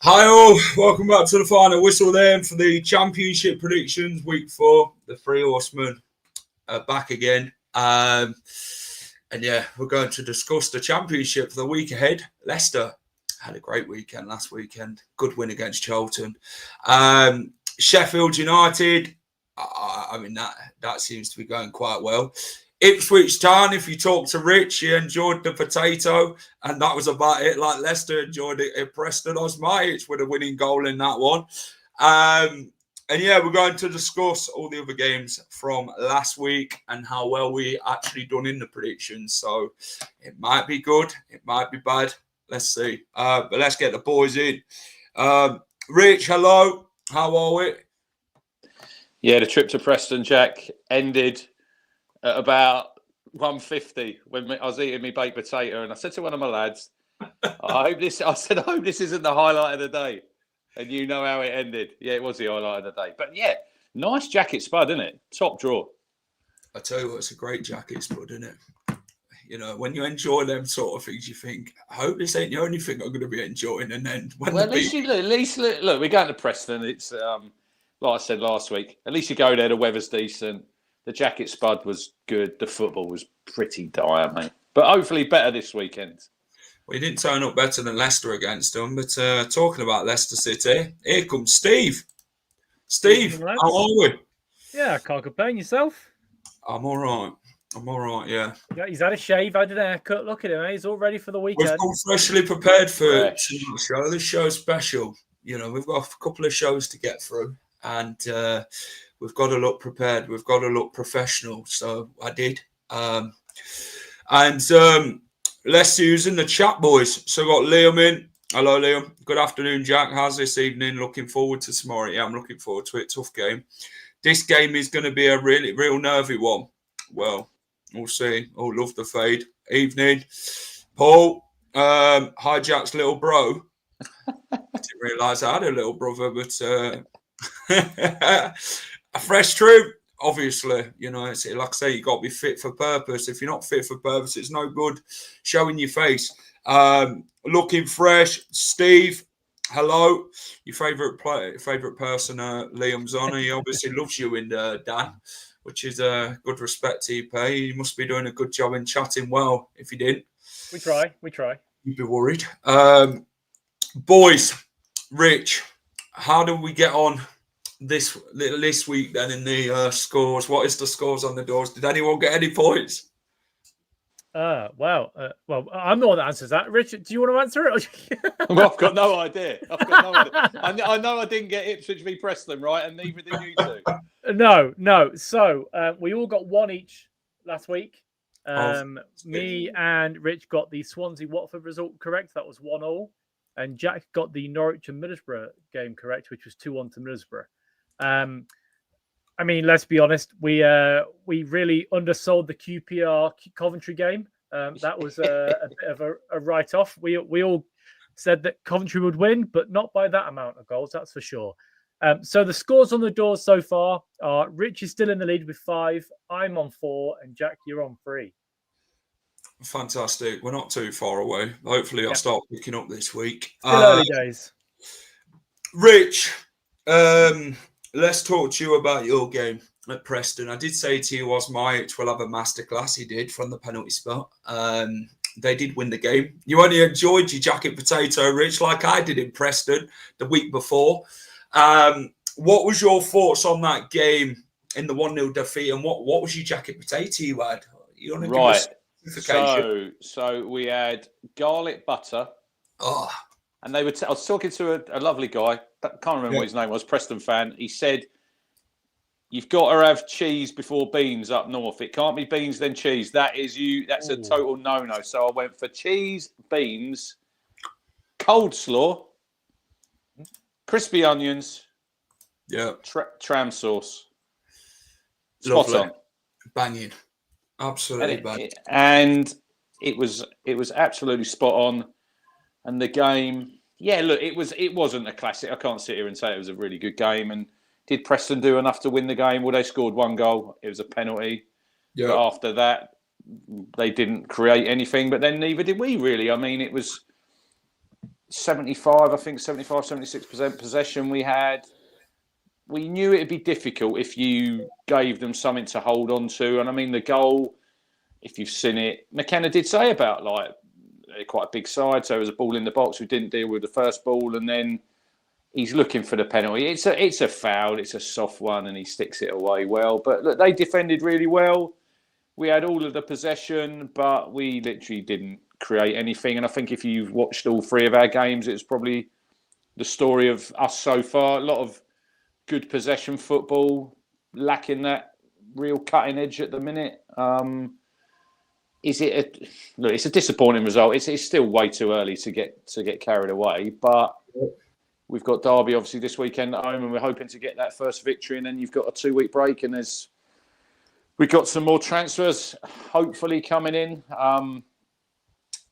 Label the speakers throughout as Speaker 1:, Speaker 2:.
Speaker 1: Hi all, welcome back to the final whistle then for the Championship predictions, week 4. The Three Horsemen are back again. And yeah, we're going to discuss the Championship for the week ahead. Leicester had a great weekend last weekend. Good win against Charlton. Sheffield United, I mean, that seems to be going quite well. Ipswich Town, if you talk to Rich, he enjoyed the potato, and that was about it. Like Leicester enjoyed it at Preston Osmites with a winning goal in that one. And yeah, we're going to discuss all the other games from last week and how well we actually done in the predictions. So it might be good, it might be bad. Let's see. But let's get the boys in. Rich, hello. How are we?
Speaker 2: Yeah, the trip to Preston, Jack, ended at about 1:50 when I was eating my baked potato, and I said to one of my lads, I hope this isn't the highlight of the day. And you know how it ended. Yeah, it was the highlight of the day. But yeah, nice jacket spud, isn't it? Top draw.
Speaker 1: I tell you what, it's a great jacket spud, isn't it? You know, when you enjoy them sort of things, you think, I hope this ain't the only thing I'm going to be enjoying. And then when
Speaker 2: at least look, we're going to Preston. It's like I said last week, at least you go there, the weather's decent. The jacket spud was good. The football was pretty dire, mate. But hopefully better this weekend.
Speaker 1: Well, he didn't turn up better than Leicester against them. But talking about Leicester City, here comes Steve. Steve, how are we?
Speaker 3: Yeah, I can't complain. Yourself?
Speaker 1: I'm all right, yeah.
Speaker 3: He's had a shave, had an haircut. Look at him, eh? He's all ready for the weekend.
Speaker 1: We've come freshly prepared for tonight's show. This show's special. You know, we've got a couple of shows to get through. And we've got to look prepared. We've got to look professional. So I did. Let's see who's in the chat, boys. So we've got Liam in. Hello, Liam. Good afternoon, Jack. How's this evening? Looking forward to tomorrow. Yeah, I'm looking forward to it. Tough game. This game is going to be a real nervy one. Well, we'll see. Oh, love the fade. Evening. Paul. Hi, Jack's little bro. I didn't realise I had a little brother, but... a fresh troop, obviously. You know, it's like I say, you got to be fit for purpose. If you're not fit for purpose, it's no good showing your face. Looking fresh, Steve. Hello, your favourite person, Liam's on. He obviously loves you and Dan, which is a good respect to you pay. You must be doing a good job in chatting well. If you didn't,
Speaker 3: we try.
Speaker 1: You'd be worried. Boys, Rich, how do we get on this week then in the scores? What is the scores on the doors? Did anyone get any points?
Speaker 3: Well, I'm the one that answers that. Richard, do you want to answer it?
Speaker 2: Well, I've got no idea. I know I didn't get Ipswich v Preston, right? And neither did you two.
Speaker 3: No. So we all got one each last week. Me and Rich got the Swansea Watford result correct. That was 1-1. And Jack got the Norwich and Middlesbrough game correct, which was 2-1 to Middlesbrough. I mean, let's be honest. We really undersold the QPR Coventry game. That was a bit of a write-off. We all said that Coventry would win, but not by that amount of goals, that's for sure. So the scores on the doors so far are Rich is still in the lead with 5. I'm on 4, and Jack, you're on 3.
Speaker 1: Fantastic. We're not too far away. Hopefully I'll start picking up this week.
Speaker 3: Still early days.
Speaker 1: Rich, let's talk to you about your game at Preston. I did say to you, Osmites will have a masterclass. He did from the penalty spot. They did win the game. You only enjoyed your jacket potato, Rich, like I did in Preston the week before. What was your thoughts on that game in the 1-0 defeat, and what was your jacket potato you had? You want to give us
Speaker 2: So we had garlic butter.
Speaker 1: Oh.
Speaker 2: And they were. I was talking to a lovely guy. Can't remember what his name was. Preston fan. He said You've got to have cheese before beans up north. It can't be beans then cheese. That is you. That's a total no-no. So I went for cheese, beans, cold slaw, crispy onions, tram sauce. Spot on.
Speaker 1: Banging. Absolutely banging.
Speaker 2: And it was absolutely spot on. And the game, look, it wasn't a classic. I can't sit here and say it was a really good game. And did Preston do enough to win the game? Well, they scored one goal. It was a penalty. But after that, they didn't create anything. But then neither did we, really. I mean, it was 76% possession we had. We knew it'd be difficult if you gave them something to hold on to. And I mean, the goal, if you've seen it, McKenna did say about, like, they're quite a big side. So there was a ball in the box. We didn't deal with the first ball. And then he's looking for the penalty. It's a foul. It's a soft one, and he sticks it away well. But look, they defended really well. We had all of the possession, but we literally didn't create anything. And I think if you've watched all three of our games, it's probably the story of us so far. A lot of good possession football, lacking that real cutting edge at the minute. It's a disappointing result. It's still way too early to get carried away, but we've got Derby obviously this weekend at home, and we're hoping to get that first victory. And then you've got a 2-week break, and we've got some more transfers hopefully coming in.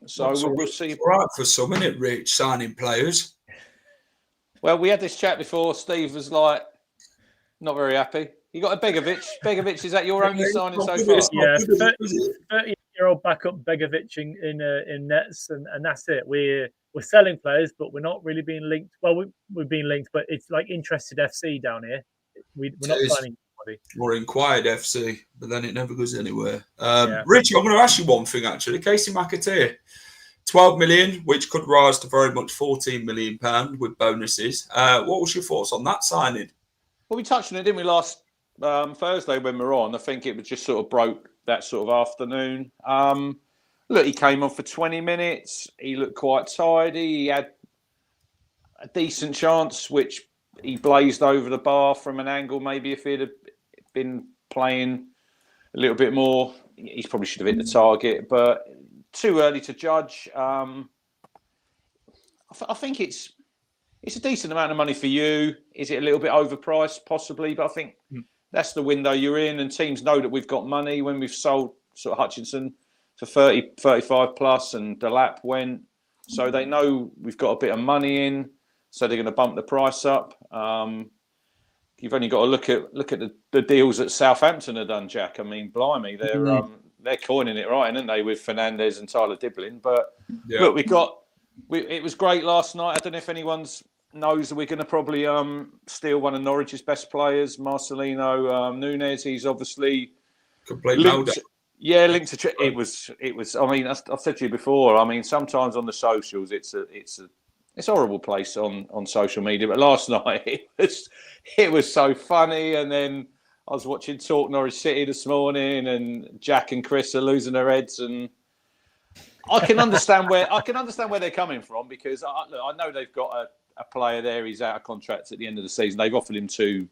Speaker 2: So we'll see.
Speaker 1: Right for some, isn't it, Rich, signing players?
Speaker 2: Well, we had this chat before. Steve was like, not very happy. You got a Begovic. Begovic, is that your only signing so far?
Speaker 3: Yeah, 30-year-old backup Begovic in nets, and that's it. We're selling players, but we're not really being linked. Well, we've been linked, but it's like interested FC down here. We're not signing anybody.
Speaker 1: We're inquired FC, but then it never goes anywhere. Rich, I'm going to ask you one thing, actually. Casey McAteer. 12 million, which could rise to very much £14 million with bonuses. What was your thoughts on that signing?
Speaker 2: Well, we touched on it, didn't we, last Thursday when we were on? I think it was just sort of broke that sort of afternoon. Look, he came on for 20 minutes. He looked quite tidy. He had a decent chance, which he blazed over the bar from an angle. Maybe if he'd have been playing a little bit more, he probably should have hit the target, but too early to judge. I think it's a decent amount of money for you. Is it a little bit overpriced? Possibly, but I think that's the window you're in, and teams know that we've got money. When we've sold sort of Hutchinson for 30, 35 plus, and Delap went, so they know we've got a bit of money in, so they're going to bump the price up. You've only got to look at the deals that Southampton have done, Jack. I mean, blimey, they're coining it right, aren't they, with Fernandez and Tyler Diblin? But look, it was great last night. I don't know if anyone knows that we're going to probably steal one of Norwich's best players, Marcelino Nunes. He's obviously linked to it was. I mean, I've said to you before. I mean, sometimes on the socials, it's a horrible place on social media. But last night it was so funny, and then I was watching Talk Norwich City this morning, and Jack and Chris are losing their heads, and I can understand where they're coming from, because I know they've got a player there. He's out of contract at the end of the season. They've offered him two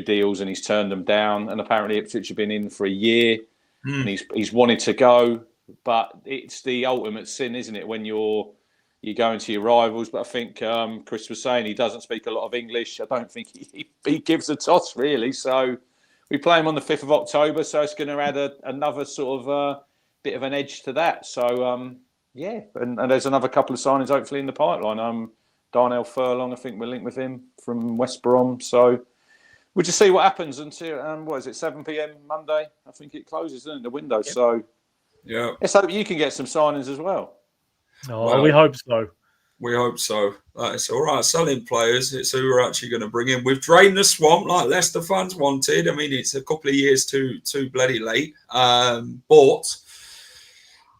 Speaker 2: deals, and he's turned them down. And apparently Ipswich have been in for a year, and he's wanted to go. But it's the ultimate sin, isn't it, when you're going to your rivals? But I think Chris was saying he doesn't speak a lot of English. I don't think he gives a toss, really. So we play him on the 5th of October, so it's going to add another sort of bit of an edge to that. So, and there's another couple of signings hopefully in the pipeline. Darnell Furlong, I think we're linked with him from West Brom. So we'll just see what happens until, 7 p.m. Monday? I think it closes, isn't it, the window? Yep. So let's hope you can get some signings as well.
Speaker 3: We hope so.
Speaker 1: We hope so. It's all right. Selling players, it's who we're actually going to bring in. We've drained the swamp like Leicester fans wanted. I mean, it's a couple of years too bloody late. But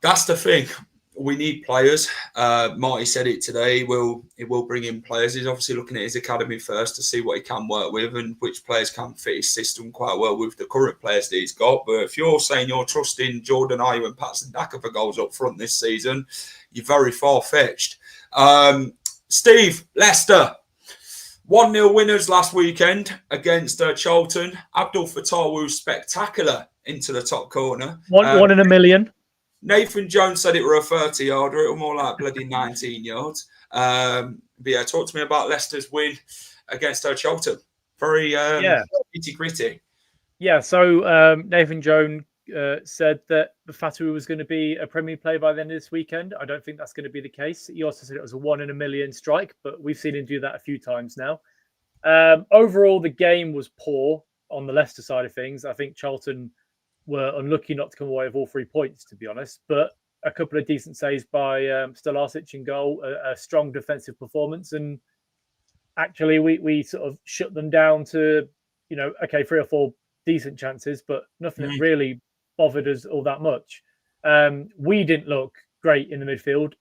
Speaker 1: that's the thing. We need players. Marty said it today. He will bring in players. He's obviously looking at his academy first to see what he can work with and which players can fit his system quite well with the current players that he's got. But if you're saying you're trusting Jordan Ayew and Patson Daka for goals up front this season, you're very far-fetched. Steve, Leicester. 1-0 winners last weekend against Charlton. Abdul Fattah was spectacular into the top corner.
Speaker 3: One in a million.
Speaker 1: Nathan Jones said it were a 30-yarder. It was more like bloody 19 yards. But yeah, talk to me about Leicester's win against Charlton. Very nitty-gritty.
Speaker 3: Yeah, so Nathan Jones said that Fattah was going to be a Premier player by the end of this weekend. I don't think that's going to be the case. He also said it was a 1 in a million strike, but we've seen him do that a few times now. Overall, the game was poor on the Leicester side of things. I think Charlton were unlucky not to come away with all 3 points, to be honest. But a couple of decent saves by Stolarsic in goal, a strong defensive performance, and actually we sort of shut them down to, 3 or 4 decent chances, but nothing that really bothered us all that much. We didn't look great in the midfield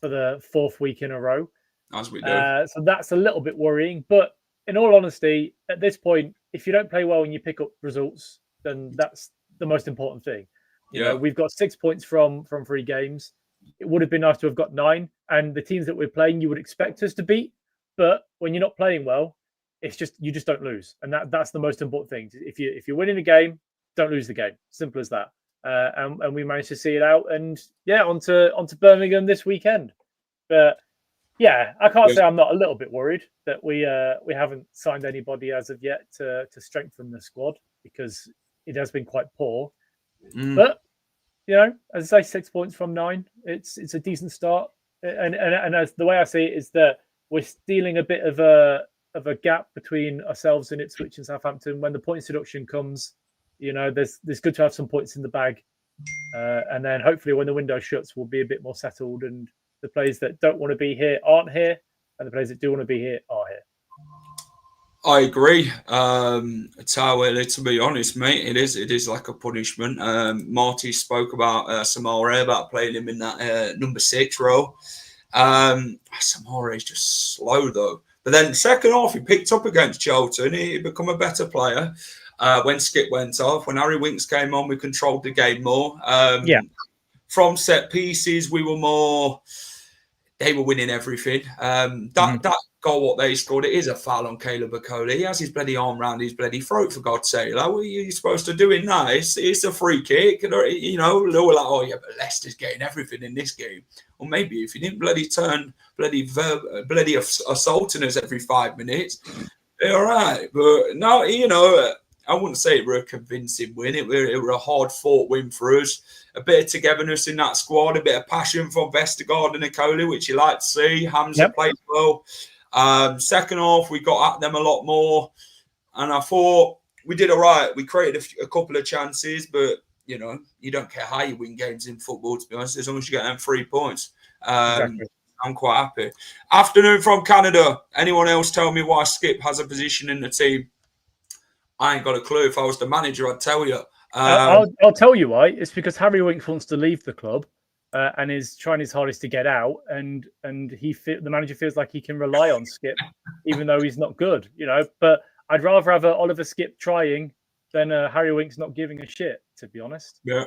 Speaker 3: for the 4th week in a row.
Speaker 1: As we do.
Speaker 3: So that's a little bit worrying. But in all honesty, at this point, if you don't play well and you pick up results, then that's the most important thing. You know, we've got 6 points from 3 games. It would have been nice to have got 9. And the teams that we're playing, you would expect us to beat. But when you're not playing well, it's just you just don't lose, and that's the most important thing. If you're winning a game, don't lose the game. Simple as that. And we managed to see it out. And onto Birmingham this weekend. But yeah, I can't say I'm not a little bit worried that we haven't signed anybody as of yet to strengthen the squad, because it has been quite poor. But as I say, 6 points from 9, it's a decent start. And as the way I see it is that we're stealing a bit of a gap between ourselves and Ipswich and Southampton. When the points deduction comes, there's good to have some points in the bag, and then hopefully when the window shuts, we'll be a bit more settled, and the players that don't want to be here aren't here, and the players that do want to be here are here.
Speaker 1: I agree. To be honest, mate, it is like a punishment. Marty spoke about Samara, about playing him in that number 6 role. Samara is just slow though. But then second half, he picked up against Charlton. He become a better player. When Skip went off, when Harry Winks came on, we controlled the game more. From set pieces, we were more. They were winning everything. That goal, what they scored, it is a foul on Caleb Bacola. He has his bloody arm round his bloody throat, for God's sake. Like, what are you supposed to do in that? It's a free kick. They were like, oh yeah, but Leicester's getting everything in this game. Or maybe if you didn't bloody turn bloody assaulting us every 5 minutes, all right. But no, I wouldn't say it were a convincing win. It were a hard-fought win for us. A bit of togetherness in that squad, a bit of passion from Vestergaard and Nicola, which you like to see. Hamza played well. Second half, we got at them a lot more. And I thought we did all right. We created a couple of chances, but, you don't care how you win games in football, to be honest, as long as you get them 3 points. Exactly. I'm quite happy. Afternoon from Canada. Anyone else tell me why Skip has a position in the team? I ain't got a clue. If I was the manager, I'd tell you.
Speaker 3: I'll tell you why. It's because Harry Winks wants to leave the club and is trying his hardest to get out. And the manager feels like he can rely on Skip, even though he's not good, But I'd rather have Oliver Skip trying than Harry Winks not giving a shit, to be honest. Yeah.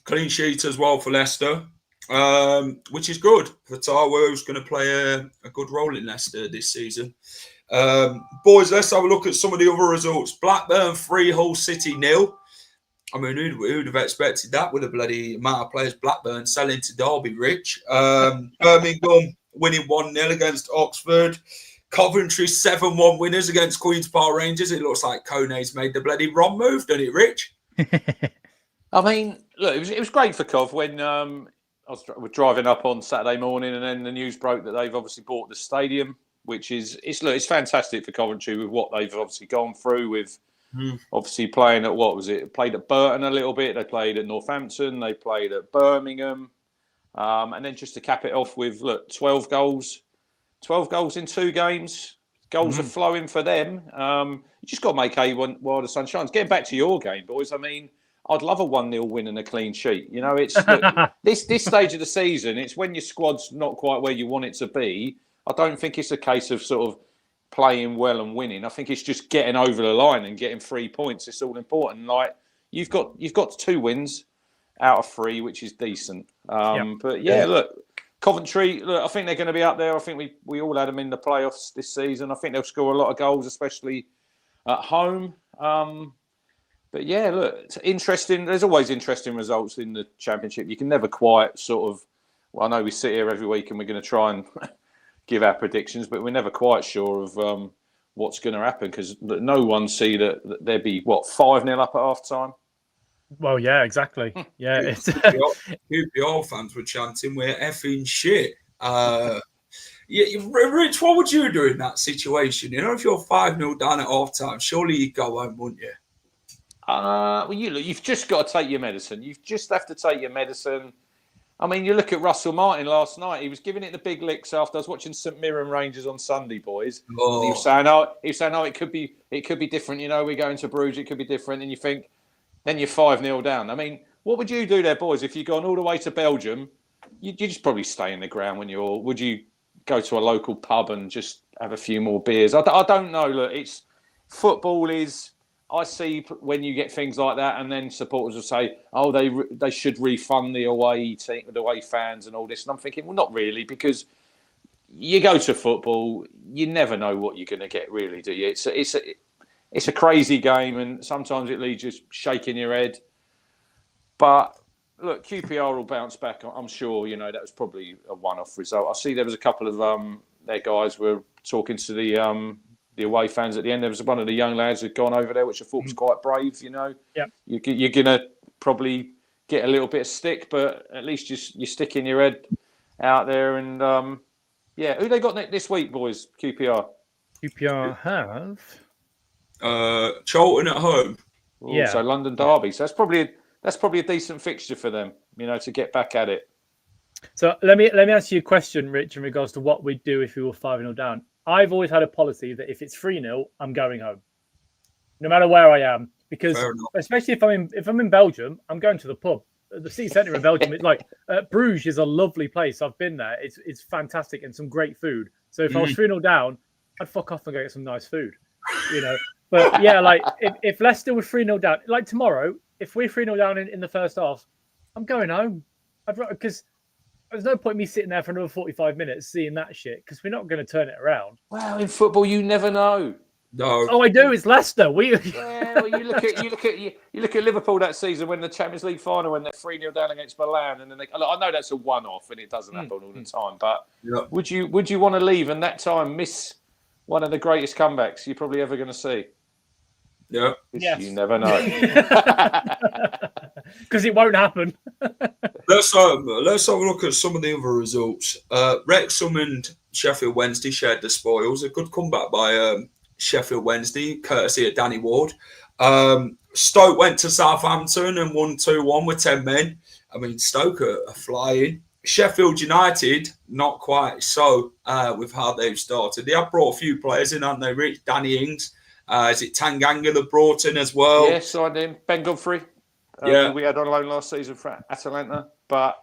Speaker 1: Clean sheet as well for Leicester, which is good. Fattah is going to play a good role in Leicester this season. Boys, let's have a look at some of the other results. Blackburn 3, Hull City 0. I mean, who'd have expected that with a bloody amount of players Blackburn selling to Derby, Rich? Birmingham winning 1-0 against Oxford. Coventry 7-1 winners against Queen's Park Rangers. It looks like Kone's made the bloody wrong move, doesn't it, Rich?
Speaker 2: I mean, look, it was great for Cov when I was driving up on Saturday morning, and then the news broke that they've obviously bought the stadium, which it's fantastic for Coventry with what they've obviously gone through with obviously playing at played at Burton a little bit, they played at Northampton, they played at Birmingham, and then just to cap it off with 12 goals in 2 games. Goals are flowing for them. You just got to make hay while the sun shines. Getting back to your game, boys, I mean, I'd love a 1-0 win and a clean sheet. It's this stage of the season, it's when your squad's not quite where you want it to be. I don't think it's a case of sort of playing well and winning. I think it's just getting over the line and getting 3 points. It's all important. Like you've got 2 wins out of 3, which is decent. But look, Coventry, look, I think they're going to be up there. I think we all had them in the playoffs this season. I think they'll score a lot of goals, especially at home. But yeah, look, it's interesting. There's always interesting results in the Championship. You can never quite sort of. Well, I know we sit here every week and we're going to try and give our predictions, but we're never quite sure of what's going to happen because no one see that there'd be 5-0 up at half time.
Speaker 3: Well, yeah, exactly. Yeah, it's
Speaker 1: QPR fans were chanting, "We're effing shit." Rich, what would you do in that situation? You know, if you're 5-0 down at half time, surely you'd go home, wouldn't you?
Speaker 2: Well, you've just got to take your medicine. You just have to take your medicine. I mean, you look at Russell Martin last night. He was giving it the big licks after I was watching St Mirren Rangers on Sunday, boys.
Speaker 1: Oh.
Speaker 2: He was saying, it could be different. You know, we're going to Bruges. It could be different. And you think, then you're 5-0 down. I mean, what would you do there, boys? If you'd gone all the way to Belgium, you'd just probably stay in the ground, wouldn't you? Or would you go to a local pub and just have a few more beers? I don't know. Look, football is. I see when you get things like that, and then supporters will say, "Oh, they should refund the away team, the away fans, and all this." And I'm thinking, well, not really, because you go to football, you never know what you're going to get, really, do you? It's a crazy game, and sometimes it leaves you shaking your head. But look, QPR will bounce back. I'm sure. You know, that was probably a one-off result. I see there was a couple of their guys were talking to the away fans at the end. There was one of the young lads who'd gone over there, which I thought was quite brave. You know, you're gonna probably get a little bit of stick, but at least you're sticking your head out there. And who they got this week, boys? QPR.
Speaker 3: QPR have
Speaker 1: Charlton at home.
Speaker 2: Ooh, so London derby. So that's probably a decent fixture for them. You know, to get back at it.
Speaker 3: So let me ask you a question, Rich, in regards to what we'd do if we were 5-0 down. I've always had a policy that if it's 3-0, I'm going home, no matter where I am, because especially if I'm in Belgium, I'm going to the pub. The city centre in Belgium is like Bruges is a lovely place. I've been there. It's fantastic and some great food. So if I was 3-0 down, I'd fuck off and go get some nice food, you know. But yeah, like if Leicester was 3-0 down, like tomorrow, if we're 3-0 down in the first half, I'm going home. Because there's no point in me sitting there for another 45 minutes seeing that shit because we're not going to turn it around.
Speaker 2: Well, in football, you never know.
Speaker 1: No.
Speaker 3: Oh, I do. It's Leicester.
Speaker 2: Well, you look at Liverpool that season when the Champions League final when they're 3-0 down against Milan, and then I know that's a one-off and it doesn't happen all the time. But would you want to leave and that time miss one of the greatest comebacks you're probably ever going to see?
Speaker 1: Yeah.
Speaker 3: Yes.
Speaker 2: You never know.
Speaker 3: Because it won't happen.
Speaker 1: Let's have a look at some of the other results. Wrexham and Sheffield Wednesday shared the spoils. A good comeback by Sheffield Wednesday, courtesy of Danny Ward. Stoke went to Southampton and won 2-1 with 10 men. I mean, Stoke are flying. Sheffield United, not quite so with how they've started. They have brought a few players in, haven't they, Rich? Danny Ings. Is it Tanganga that brought in as well?
Speaker 2: Yes, signed him. Ben Godfrey. We had on loan last season for Atalanta. But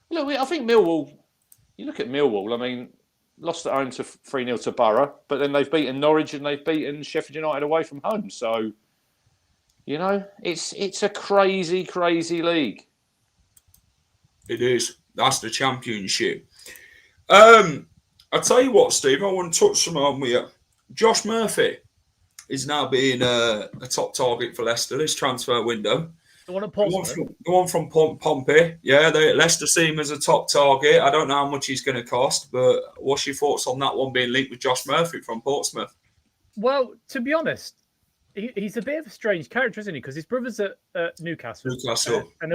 Speaker 2: look, I think Millwall, you look at Millwall, I mean, lost at home to 3-0 to Borough, but then they've beaten Norwich and they've beaten Sheffield United away from home. So, you know, it's a crazy, crazy league.
Speaker 1: It is. That's the Championship. I'll tell you what, Steve, I want to touch some on with you. Josh Murphy is now being a top target for Leicester this transfer window.
Speaker 3: The one at Portsmouth?
Speaker 1: The one from Pompey. Yeah, Leicester see him as a top target. I don't know how much he's going to cost, but what's your thoughts on that one being linked with Josh Murphy from Portsmouth?
Speaker 3: Well, to be honest, he's a bit of a strange character, isn't he? Because his brother's at Newcastle. And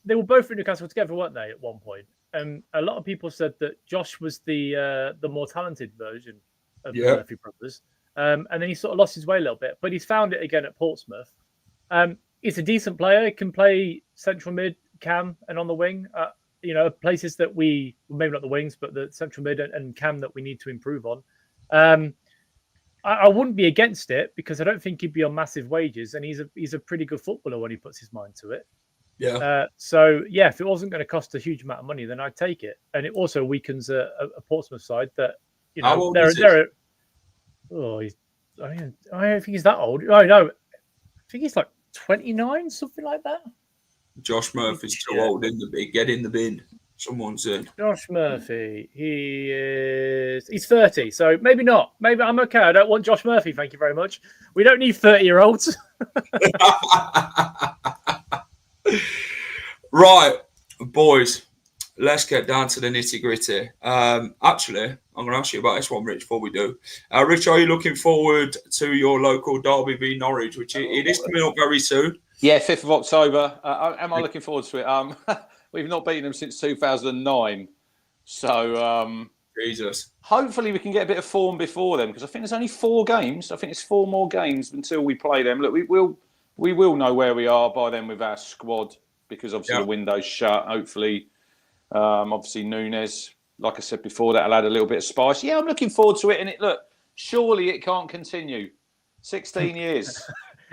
Speaker 3: they were both at Newcastle together, weren't they, at one point? And a lot of people said that Josh was the more talented version of the Murphy brothers. And then he sort of lost his way a little bit, but he's found it again at Portsmouth. He's a decent player. He can play central mid, cam, and on the wing. You know, places that maybe not the wings, but the central mid and cam that we need to improve on. I wouldn't be against it because I don't think he'd be on massive wages, and he's a pretty good footballer when he puts his mind to it.
Speaker 1: Yeah.
Speaker 3: So yeah, if it wasn't going to cost a huge amount of money, then I'd take it. And it also weakens a Portsmouth side that they're. Oh, I don't think he's that old. Oh no, I think he's like 29, something like that.
Speaker 1: Josh Murphy's too old in the bin. Get in the bin. Someone's in.
Speaker 3: Josh Murphy. He's 30, so maybe not. Maybe I'm okay. I don't want Josh Murphy. Thank you very much. We don't need 30-year-olds.
Speaker 1: Right, boys. Let's get down to the nitty-gritty. Actually, I'm going to ask you about this one, Rich, before we do. Rich, are you looking forward to your local derby v Norwich, which it is coming up very soon?
Speaker 2: Yeah, 5th of October. Am I looking forward to it? We've not beaten them since 2009. So
Speaker 1: Jesus.
Speaker 2: Hopefully we can get a bit of form before them, because I think there's only 4 games. I think it's 4 more games until we play them. Look, we will know where we are by then with our squad, because obviously the window's shut. Hopefully, obviously Nunes, like I said before, that'll add a little bit of spice. Yeah, I'm looking forward to it. And look, surely it can't continue. 16 years.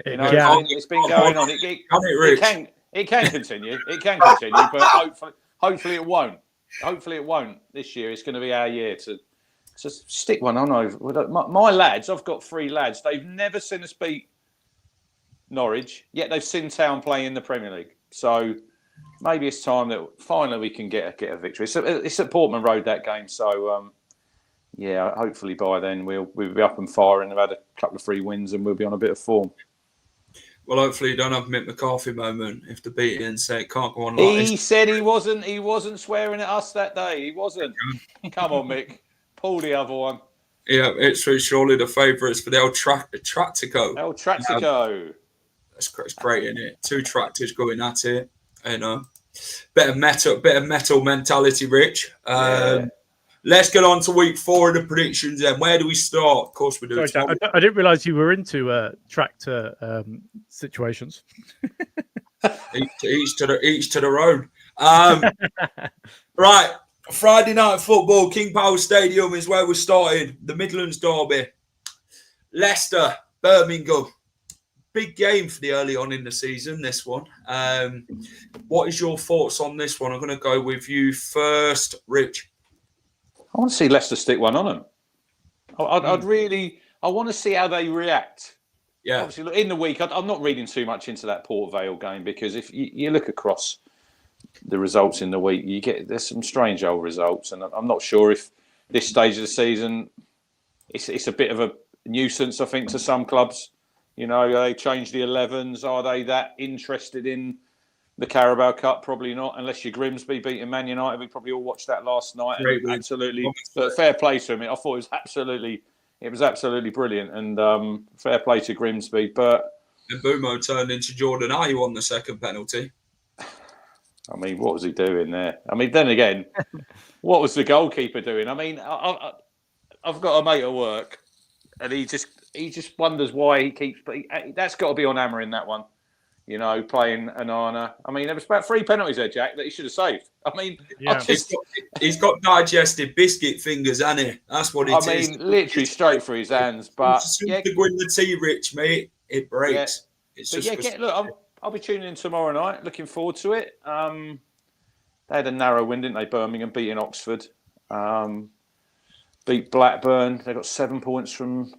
Speaker 2: You know, it's been going on. It can continue. It can continue, but hopefully it won't. Hopefully it won't this year. It's going to be our year to stick one on over. My lads, I've got 3 lads. They've never seen us beat Norwich, yet they've seen Town play in the Premier League. So maybe it's time that finally we can get a victory. It's at Portman Road, that game. So yeah, hopefully by then we'll be up and firing. We've had a couple of 3 wins and we'll be on a bit of form.
Speaker 1: Well, hopefully you don't have a Mick McCarthy moment if the beat and say it can't go on like this.
Speaker 2: He said he wasn't swearing at us that day. He wasn't. Come on, Mick. Pull the other one.
Speaker 1: Yeah, it's surely the favourites for the El Tractico.
Speaker 2: El Tractico.
Speaker 1: It's great, isn't it? 2 tractors going at it. You know, bit of metal mentality, Rich. Let's get on to week 4 of the predictions. Then, where do we start? Of course, we do.
Speaker 3: Sorry, Jack, I didn't realise you were into tractor situations.
Speaker 1: each to their own. Right, Friday night football. King Power Stadium is where we started. The Midlands derby. Leicester, Birmingham. Big game for the early on in the season, this one. What is your thoughts on this one? I'm going to go with you first, Rich.
Speaker 2: I want to see Leicester stick one on them. I want to see how they react.
Speaker 1: Yeah.
Speaker 2: Obviously, look, in the week, I'm not reading too much into that Port Vale game, because if you look across the results in the week, there's some strange old results, and I'm not sure if this stage of the season, it's a bit of a nuisance, I think, to some clubs. You know, they change the 11s. Are they that interested in the Carabao Cup? Probably not, unless you're Grimsby beating Man United. We probably all watched that last night. And absolutely, fair play to him. I thought it was absolutely brilliant, and fair play to Grimsby. But
Speaker 1: Mbumo turned into Jordan Ayew on the second penalty.
Speaker 2: I mean, what was he doing there? I mean, then again, what was the goalkeeper doing? I mean, I've got a mate at work, and he just wonders why he keeps. But that's got to be on Hammer in that one. You know, playing Anana. I mean, there was about 3 penalties there, Jack, that he should have saved. I mean,
Speaker 3: yeah.
Speaker 1: He's got digested biscuit fingers, hasn't he? That's what it is.
Speaker 2: I mean, literally straight through his hands. But
Speaker 1: to win the tea, Rich, mate, it breaks.
Speaker 2: Yeah. It's just. Look, I'll be tuning in tomorrow night. Looking forward to it. They had a narrow win, didn't they? Birmingham beating Oxford. Beat Blackburn. They got 7 points from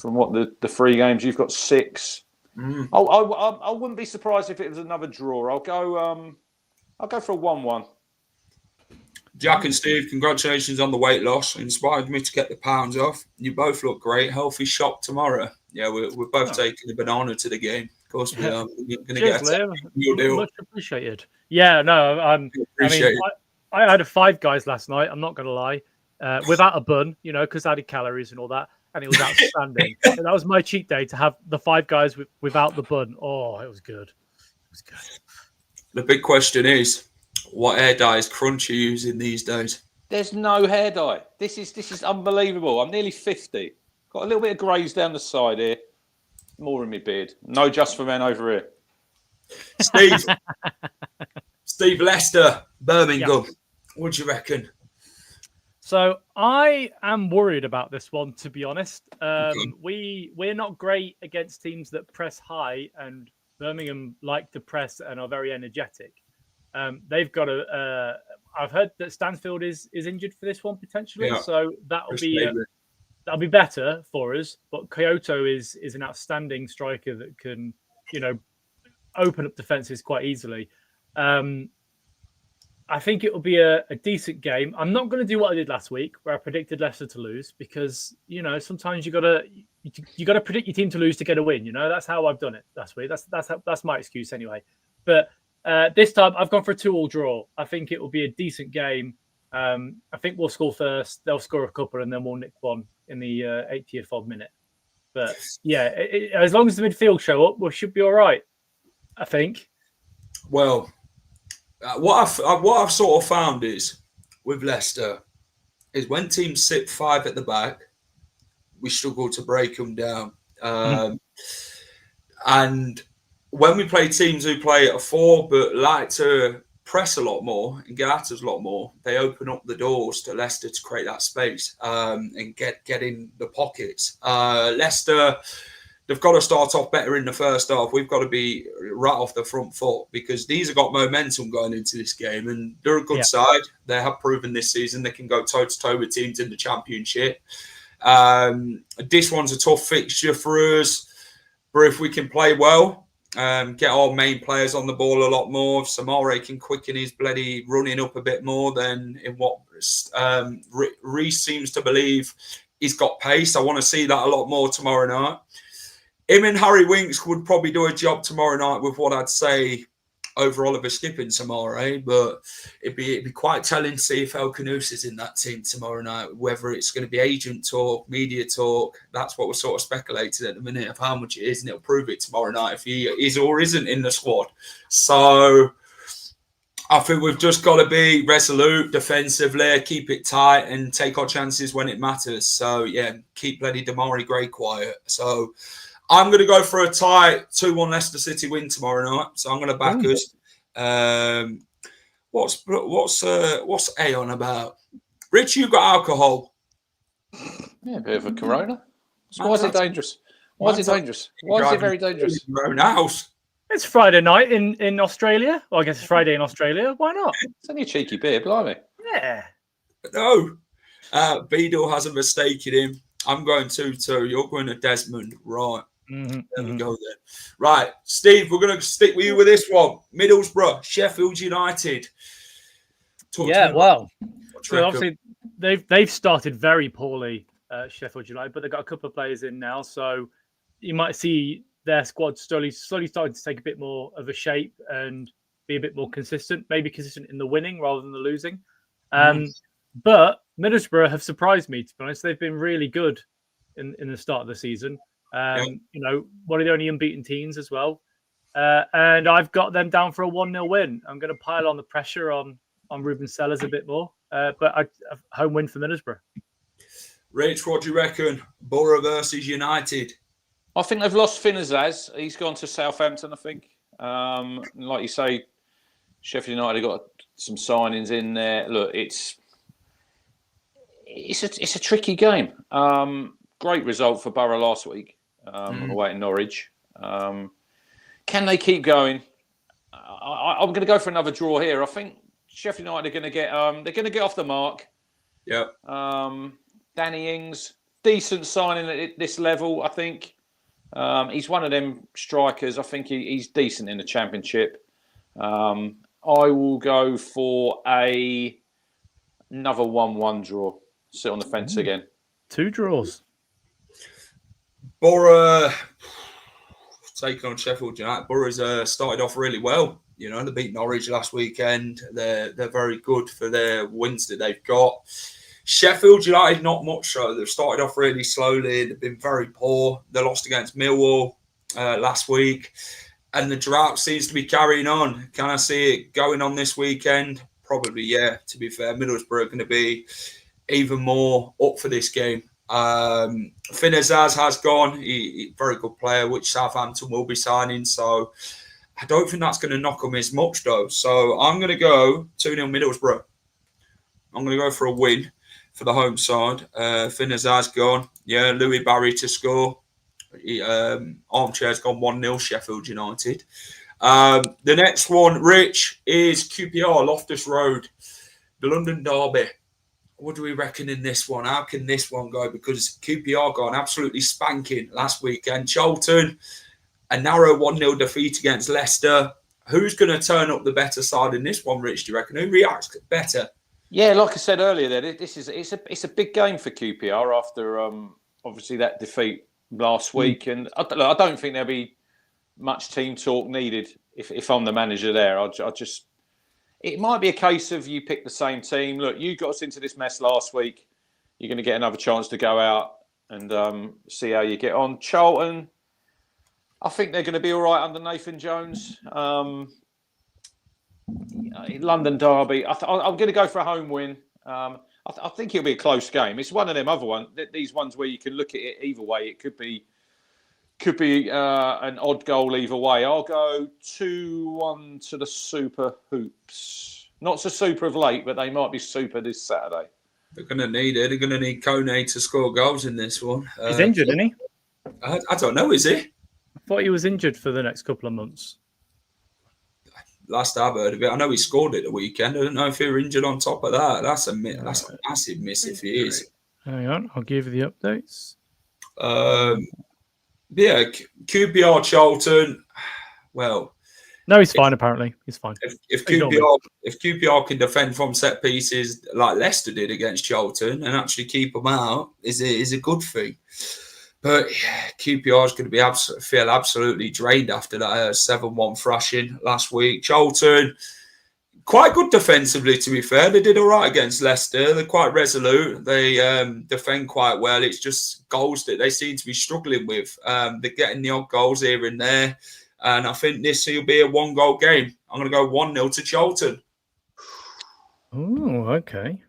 Speaker 2: what the 3 games. You've got 6. I wouldn't be surprised if it was another draw. I'll go for a 1-1.
Speaker 1: Jack and Steve, congratulations on the weight loss. Inspired me to get the pounds off. You both look great. Healthy shop tomorrow. Yeah, we're both taking the banana to the game. Of course, we are. We're going to get a deal.
Speaker 3: Much appreciated. Yeah, no, I had a 5 guys last night. I'm not going to lie, without a bun, you know, because I added calories and all that. And it was outstanding. So that was my cheat day, to have the 5 guys without the bun. Oh, it was good. It was good.
Speaker 1: The big question is, what hair dye is Crunchy using these days?
Speaker 2: There's no hair dye. This is unbelievable. I'm nearly 50. Got a little bit of greys down the side here. More in my beard. No Just for Men over here.
Speaker 1: Steve Leicester, Birmingham. Yeah. What do you reckon?
Speaker 3: So I am worried about this one, to be honest. We're not great against teams that press high, and Birmingham like to press and are very energetic. They've got I've heard that Stansfield is injured for this one potentially, so that'll be better for us. But Kyoto is an outstanding striker that can, you know, open up defenses quite easily. I think it will be a decent game. I'm not going to do what I did last week, where I predicted Leicester to lose, because sometimes you got to predict your team to lose to get a win. That's how I've done it last week. That's my excuse anyway. But this time I've gone for a 2-2 draw. I think it will be a decent game. I think we'll score first. They'll score a couple, and then we'll nick one in the 80th odd minute. But yeah, as long as the midfield show up, we should be all right, I think.
Speaker 1: Well, what I've sort of found is with Leicester is when teams sit 5 at the back, we struggle to break them down. And when we play teams who play at a 4 but like to press a lot more and get at us a lot more, they open up the doors to Leicester to create that space and get in the pockets. Leicester, they've got to start off better in the first half. We've got to be right off the front foot because these have got momentum going into this game and they're a good side. They have proven this season they can go toe-to-toe with teams in the Championship. This one's a tough fixture for us, but if we can play well, get our main players on the ball a lot more, if Samare can quicken his bloody running up a bit more than in what Reece seems to believe he's got pace. I want to see that a lot more tomorrow night. Him and Harry Winks would probably do a job tomorrow night with what I'd say over Oliver Skipping Samare, but it'd be quite telling to see if El Canous is in that team tomorrow night, whether it's going to be agent talk, media talk. That's what we're sort of speculating at the minute of how much it is, and it'll prove it tomorrow night if he is or isn't in the squad. So I think we've just got to be resolute defensively, keep it tight and take our chances when it matters. So yeah, keep bloody Damari Gray quiet. So I'm going to go for a tight 2-1 Leicester City win tomorrow night. So I'm going to back us. What's A on about? Rich, you got alcohol?
Speaker 2: Yeah, a bit of a Corona. So why is it dangerous? Why is it dangerous? Why is it very dangerous?
Speaker 1: Your own house.
Speaker 3: It's Friday night in Australia. Well, I guess it's Friday in Australia. Why not?
Speaker 2: It's only a cheeky beer, blimey.
Speaker 3: Yeah.
Speaker 1: No. Beadle has a mistake in him. I'm going 2-2. You're going to Desmond. Right. There we go then. Right, Steve, we're going to stick with you with this one. Middlesbrough, Sheffield United. So
Speaker 3: obviously they've started very poorly, Sheffield United, but they've got a couple of players in now, so you might see their squad slowly starting to take a bit more of a shape and be a bit more consistent, maybe consistent in the winning rather than the losing. But Middlesbrough have surprised me, to be honest. They've been really good in the start of the season. One of the only unbeaten teams as well. And I've got them down for a 1-0 win. I'm going to pile on the pressure on Ruben Sellers a bit more. But a home win for Middlesbrough.
Speaker 1: Rich, what do you reckon? Borough versus United.
Speaker 2: I think they've lost Finazaz. He's gone to Southampton, I think. Like you say, Sheffield United have got some signings in there. Look, it's a tricky game. Great result for Borough last week. Away in Norwich. Can they keep going? I'm going to go for another draw here. I think Sheffield United are going to get they're going to get off the mark.
Speaker 1: Yeah.
Speaker 2: Danny Ings, decent signing at this level. I think he's one of them strikers. I think he's decent in the Championship. I will go for another 1-1 draw. Sit on the fence again.
Speaker 3: 2 draws.
Speaker 1: Borough taking on Sheffield United. Borough's started off really well. They beat Norwich last weekend. They're very good for their wins that they've got. Sheffield United, not much so. They've started off really slowly. They've been very poor. They lost against Millwall last week. And the drought seems to be carrying on. Can I see it going on this weekend? Probably, yeah. To be fair, Middlesbrough are going to be even more up for this game. Finazaz has gone. He very good player, which Southampton will be signing. So I don't think that's going to knock him as much, though. So I'm going to go 2-0 Middlesbrough. I'm going to go for a win for the home side. Finazaz gone. Yeah, Louis Barry to score. Armchair's gone 1-0 Sheffield United. The next one, Rich, is QPR, Loftus Road, the London Derby. What do we reckon in this one? How can this one go? Because QPR got an absolutely spanking last weekend. Charlton, a narrow 1-0 defeat against Leicester. Who's going to turn up the better side in this one, Rich? Do you reckon? Who reacts better?
Speaker 2: Yeah, like I said earlier, there it's a big game for QPR after obviously that defeat last week, and I don't think there'll be much team talk needed if I'm the manager there. It might be a case of you pick the same team. Look, you got us into this mess last week. You're going to get another chance to go out and see how you get on. Charlton, I think they're going to be all right under Nathan Jones. London derby, I'm going to go for a home win. I think it'll be a close game. It's one of them other ones, these ones where you can look at it either way. It could be an odd goal either way. I'll go 2-1 to the Super Hoops. Not so super of late, but they might be super this Saturday.
Speaker 1: They're going to need it. They're going to need Kone to score goals in this one.
Speaker 3: He's injured, isn't he?
Speaker 1: I don't know, is he?
Speaker 3: I thought he was injured for the next couple of months.
Speaker 1: Last I've heard of it, I know he scored it the weekend. I don't know if he was injured on top of that. That's a massive miss if he is.
Speaker 3: Hang on, I'll give you the updates.
Speaker 1: Yeah, QPR Charlton. Well,
Speaker 3: no, he's fine. Apparently, he's fine.
Speaker 1: If QPR can defend from set pieces like Leicester did against Charlton and actually keep them out, is a good thing. But QPR is going to be feel absolutely drained after that 7-1 thrashing last week. Charlton, quite good defensively, to be fair. They did all right against Leicester. They're quite resolute. They defend quite well. It's just goals that they seem to be struggling with. They're getting the odd goals here and there. And I think this will be a 1-goal game. I'm going to go 1-0 to Charlton.
Speaker 3: Oh, okay.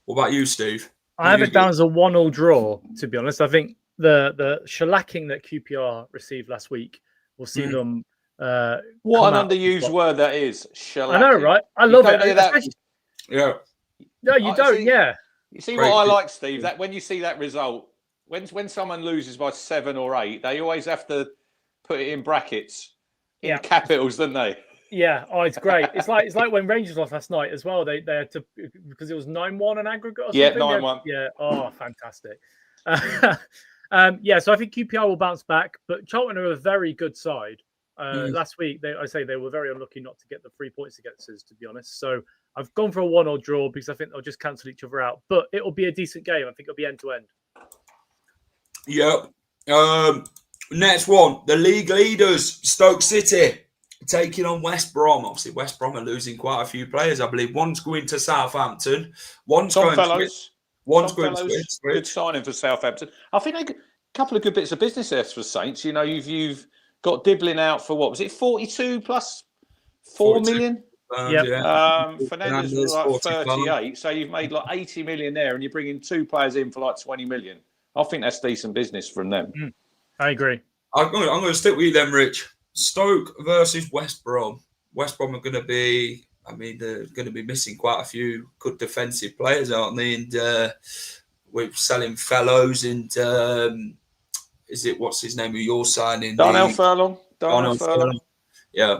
Speaker 1: What about you, Steve?
Speaker 3: I have it down as a 1-1 draw, to be honest. I think the shellacking that QPR received last week will see them.
Speaker 2: What an underused word that is. Shellacking.
Speaker 3: I know, right? I love it.
Speaker 1: Yeah.
Speaker 3: No, you don't. Yeah.
Speaker 2: You see what I like, Steve? That when you see that result, when someone loses by 7 or 8, they always have to put it in brackets, in capitals, don't they?
Speaker 3: Yeah. Oh, it's great. It's like when Rangers lost last night as well. They had to, because it was 9-1 an aggregate. Or something.
Speaker 2: 9-1.
Speaker 3: Yeah. Oh, fantastic. So I think QPR will bounce back, but Charlton are a very good side. Last week, they were very unlucky not to get the 3 points against us, to be honest. So I've gone for a 1-1 draw because I think they'll just cancel each other out. But it will be a decent game. I think it'll be end to end.
Speaker 1: Yep. Next one, the league leaders, Stoke City, taking on West Brom. Obviously, West Brom are losing quite a few players. I believe one's going to Southampton. One's going to Ipswich.
Speaker 2: Good signing for Southampton. I think a couple of good bits of business there for Saints. You know, you've got Diblin out for what was it, 42 plus 4 million? Fernandez was like 38, so you've made like 80 million there, and you're bringing 2 players in for like 20 million. I think that's decent business from them.
Speaker 3: I agree.
Speaker 1: I'm going to stick with you then, Rich. Stoke versus West Brom. West Brom are going to be, they're going to be missing quite a few good defensive players, aren't they? And we're selling fellows and what's his name who you're signing?
Speaker 2: Darnell Furlong.
Speaker 1: Yeah.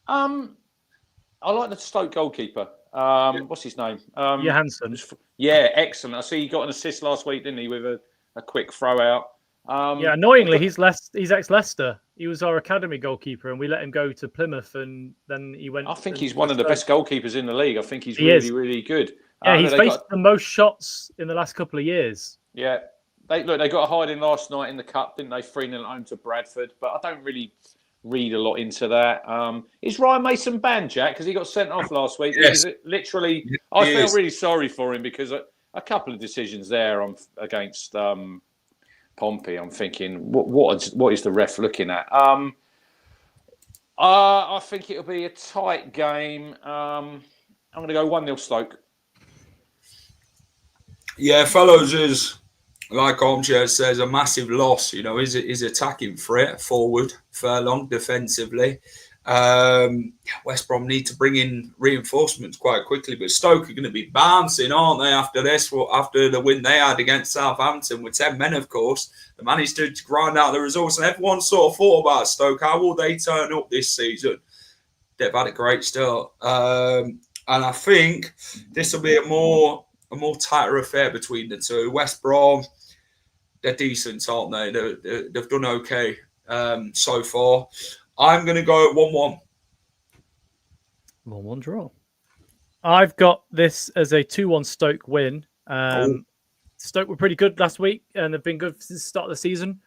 Speaker 2: I like the Stoke goalkeeper. What's his name?
Speaker 3: Johansson.
Speaker 2: Yeah, excellent. I see he got an assist last week, didn't he, with a quick throw out.
Speaker 3: Annoyingly, he's ex-Leicester. He was our academy goalkeeper, and we let him go to Plymouth, and then he went.
Speaker 2: I think he's one of the best goalkeepers in the league. I think he's really good.
Speaker 3: Yeah, he's faced the most shots in the last couple of years.
Speaker 2: Yeah, they got a hiding last night in the cup, didn't they? 3-0 at home to Bradford, but I don't really read a lot into that. Is Ryan Mason banned, Jack? Because he got sent off last week.
Speaker 1: Yes.
Speaker 2: Literally, I felt really sorry for him because a couple of decisions there against Pompey. I'm thinking, what is the ref looking at? I think it'll be a tight game. I'm going to go 1-0 Stoke. Yeah,
Speaker 1: fellows, is like Armchair says, a massive loss. You know, his attacking threat forward, Furlong defensively. West Brom need to bring in reinforcements quite quickly, but Stoke are going to be bouncing, aren't they, after this? After the win they had against Southampton with 10 men, of course. They managed to grind out the results, and everyone sort of thought about Stoke. How will they turn up this season? They've had a great start. And I think this will be a more tighter affair between the two. West Brom, they're decent, aren't they? They've done okay so far. I'm going to go at 1-1.
Speaker 3: 1-1 draw. I've got this as a 2-1 Stoke win. Stoke were pretty good last week, and they've been good since the start of the season.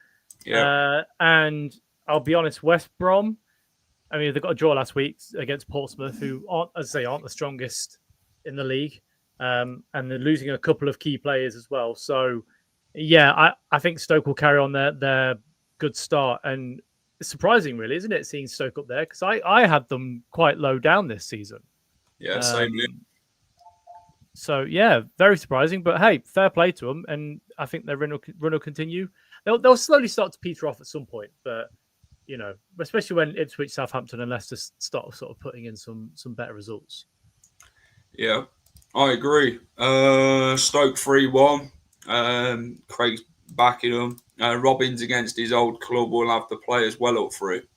Speaker 1: Yeah.
Speaker 3: And I'll be honest, West Brom, I mean, they got a draw last week against Portsmouth, who aren't the strongest in the league. And they're losing a couple of key players as well. So, yeah, I think Stoke will carry on their good start. And it's surprising, really, isn't it, seeing Stoke up there? Because I had them quite low down this season.
Speaker 1: Yeah, same here.
Speaker 3: So, yeah, very surprising. But, hey, fair play to them. And I think their run will continue. They'll slowly start to peter off at some point. But, you know, especially when Ipswich, Southampton and Leicester start sort of putting in some better results.
Speaker 1: Yeah, I agree. Stoke 3-1. Craig's backing them. Robbins against his old club will have the players well up for it.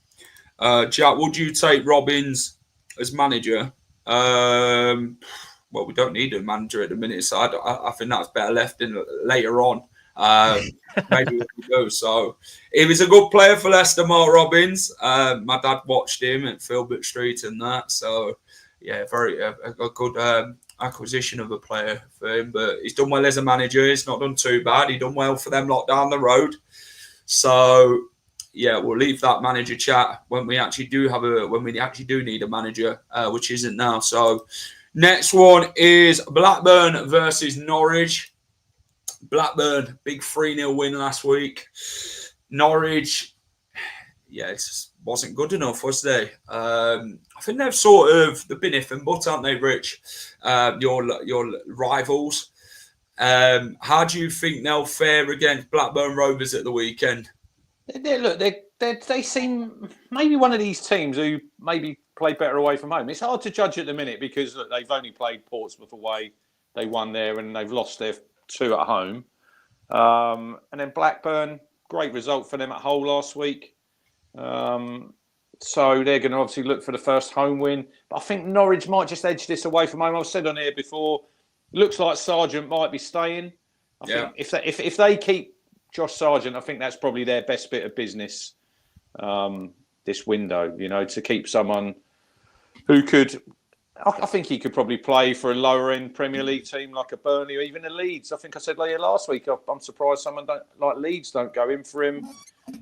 Speaker 1: Jack, would you take Robbins as manager? Well, we don't need a manager at the minute, so I think that's better left in later on. Maybe we do. So, he was a good player for Leicester, Mark Robbins. My dad watched him at Filbert Street and that. So, yeah, very a good acquisition of a player for him. But he's done well as a manager. He's not done too bad. He done well for them lot down the road. So, yeah, we'll leave that manager chat when we actually do need a manager, which isn't now. So, next one is Blackburn versus Norwich. Blackburn, big 3-0 win last week. Norwich, yeah, it wasn't good enough, was they? I think they've been if and but, haven't they, Rich? Your rivals. How do you think they'll fare against Blackburn Rovers at the weekend?
Speaker 2: They seem maybe one of these teams who maybe play better away from home. It's hard to judge at the minute because they've only played Portsmouth away. They won there and they've lost their 2 at home. And then Blackburn, great result for them at Hull last week. So they're going to obviously look for the first home win. But I think Norwich might just edge this away from home. I've said on here before, looks like Sargent might be staying. I think if they keep Josh Sargent, I think that's probably their best bit of business this window, you know, to keep someone who could... I think he could probably play for a lower-end Premier League team like a Burnley or even a Leeds. I think I said last week, I'm surprised someone like Leeds don't go in for him.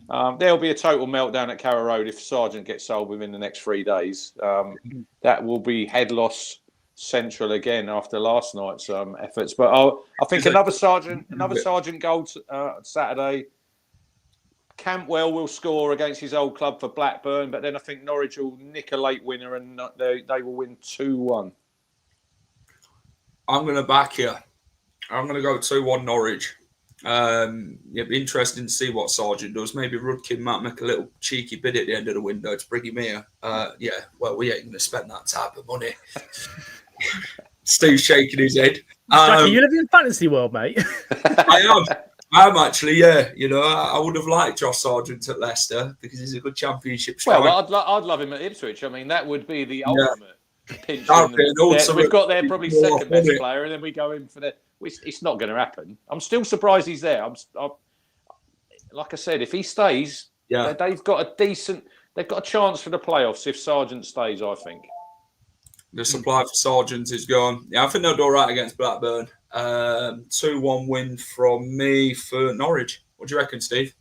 Speaker 2: There'll be a total meltdown at Carrow Road if Sargent gets sold within the next 3 days. That will be head loss central again after last night's efforts. But I think another Sargent goal Saturday. Campbell will score against his old club for Blackburn, but then I think Norwich will nick a late winner and they will win 2-1.
Speaker 1: I'm going to back you. I'm going to go 2-1 Norwich. It'd be interesting to see what Sargent does. Maybe Rudkin might make a little cheeky bid at the end of the window to bring him here. Well, we ain't going to spend that type of money. Steve's shaking his head.
Speaker 3: Jackie, you live in fantasy world, mate.
Speaker 1: I am actually, yeah. You know, I would have liked Josh Sargent at Leicester because he's a good championship striker.
Speaker 2: Well, I'd love him at Ipswich. I mean, that would be the ultimate pinch. We've got their probably second best player, and then we go in for the. It's not going to happen. I'm still surprised he's there. Like I said, if he stays, they've got a chance for the playoffs if Sargent stays. I think
Speaker 1: the supply for Sargent is gone. Yeah, I think they'll do all right against Blackburn. 2-1 win from me for Norwich. What do you reckon, Steve?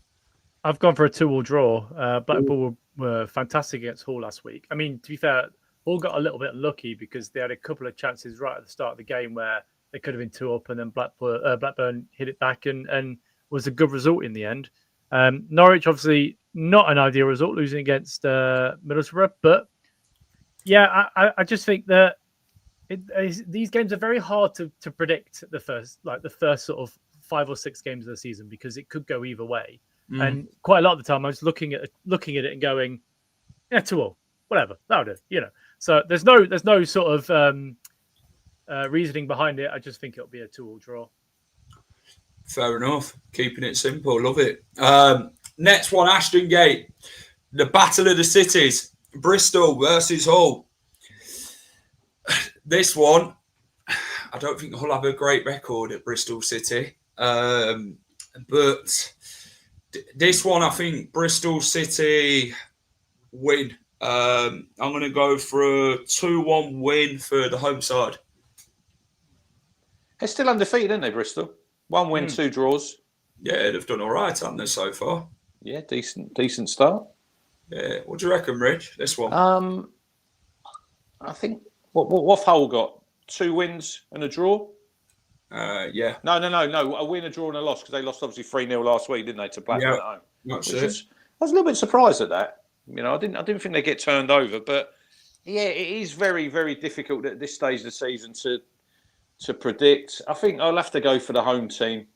Speaker 3: I've gone for a 2-2 draw. Blackpool were fantastic against Hull last week. I mean, to be fair, Hull got a little bit lucky because they had a couple of chances right at the start of the game where they could have been 2 up and then Blackburn hit it back and was a good result in the end. Norwich, obviously, not an ideal result, losing against Middlesbrough. But, yeah, I just think that these games are very hard to predict the first sort of 5 or 6 games of the season because it could go either way. And quite a lot of the time I was looking at it and going, 2-2, whatever, that'll do, you know. So there's no sort of reasoning behind it. I just think it'll be a 2-2 draw.
Speaker 1: Fair enough. Keeping it simple, love it. Next one, Ashton Gate, the Battle of the Cities, Bristol versus Hull. This one, I don't think Hull have a great record at Bristol City. But this one, I think Bristol City win. I'm going to go for a 2-1 win for the home side.
Speaker 2: They're still undefeated, aren't they, Bristol? 1 win, 2 draws.
Speaker 1: Yeah, they've done all right, haven't they, so far?
Speaker 2: Yeah, decent start.
Speaker 1: Yeah. What do you reckon, Rich? This one?
Speaker 2: I think what Hull got? 2 wins and a draw?
Speaker 1: Yeah.
Speaker 2: No. A win, a draw, and a loss, because they lost obviously 3-0 last week, didn't they, to Blackburn at home? I was a little bit surprised at that. I didn't think they get turned over, but yeah, it is very, very difficult at this stage of the season to predict. I think I'll have to go for the home team.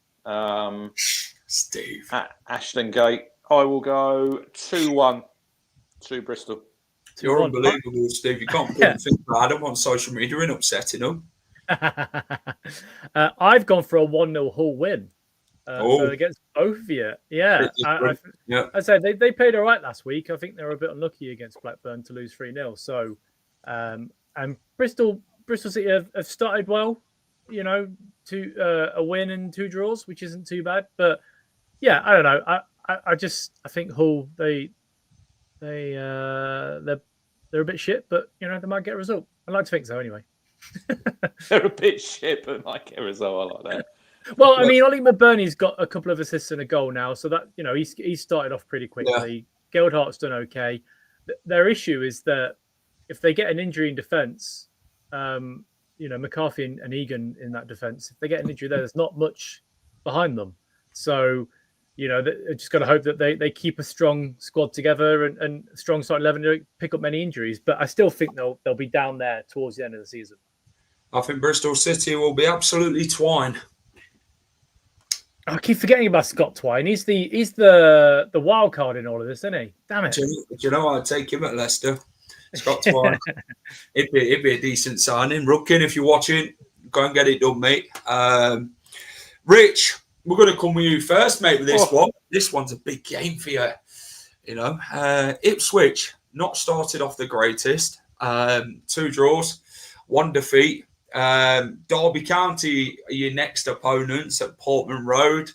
Speaker 1: Steve.
Speaker 2: At Ashton Gate. I will go 2-1 to Bristol.
Speaker 1: You're unbelievable, Steve. You can't put anything bad on social media and upsetting them.
Speaker 3: I've gone for a 1-0 Hull win. So against both of you. Yeah. I said they played all right last week. I think they were a bit unlucky against Blackburn to lose 3-0. So, and Bristol City have started well, to a win and 2 draws, which isn't too bad. But yeah, I don't know. I think Hull they're a bit shit, but they might get a result. I like to think so anyway.
Speaker 2: They're a bit shit, but might get a result. I like that.
Speaker 3: Well, I mean, Ollie McBurney's got a couple of assists and a goal now, so that he's started off pretty quickly. Yeah. Geldhart's done okay. Their issue is that if they get an injury in defence, McCarthy and Egan in that defence, if they get an injury there's not much behind them. So, they're just got to hope that they keep a strong squad together and strong starting 11 to pick up many injuries. But I still think they'll be down there towards the end of the season.
Speaker 1: I think Bristol City will be absolutely twine.
Speaker 3: I keep forgetting about Scott Twine. He's the wild card in all of this, isn't he? Damn it!
Speaker 1: Do you know I'd take him at Leicester? Scott Twine. It'd be a decent signing. Rookin, if you're watching, go and get it done, mate. Rich, we're going to come with you first, mate, with this one. This one's a big game for you. Ipswich, not started off the greatest. 2 draws, 1 defeat. Derby County are your next opponents at Portman Road.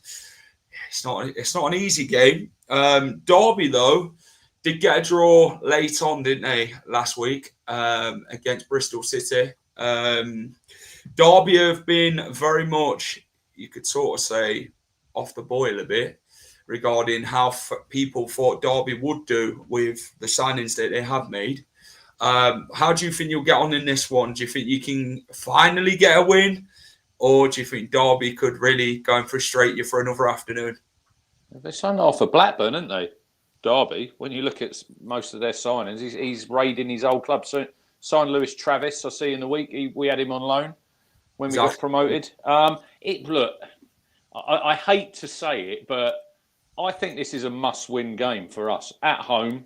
Speaker 1: It's not an easy game. Derby, though, did get a draw late on, didn't they, last week against Bristol City. Derby have been very much, you could sort of say, off the boil a bit regarding how people thought Derby would do with the signings that they have made. How do you think you'll get on in this one? Do you think you can finally get a win? Or do you think Derby could really go and frustrate you for another afternoon?
Speaker 2: They signed off for Blackburn, haven't they? Derby, when you look at most of their signings, he's raiding his old club. So signed Lewis Travis, I see in the week. We had him on loan when we got promoted. I hate to say it, but I think this is a must-win game for us at home.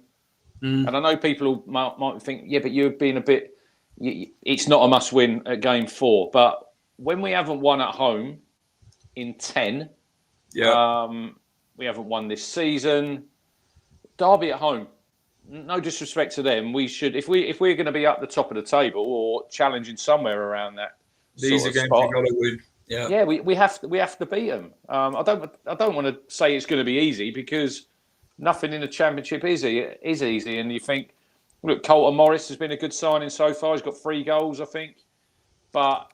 Speaker 2: And I know people might think, yeah, but you've been a bit... It's not a must-win at game 4. But when we haven't won at home in 10, we haven't won this season. Derby at home, no disrespect to them, we should, if we're going to be up the top of the table or challenging somewhere around that,
Speaker 1: these are games you've got to win.
Speaker 2: Yeah, we have to beat them. I don't want to say it's going to be easy, because nothing in the Championship is easy. And you think, look, Colton Morris has been a good signing so far. He's got 3 goals, I think. But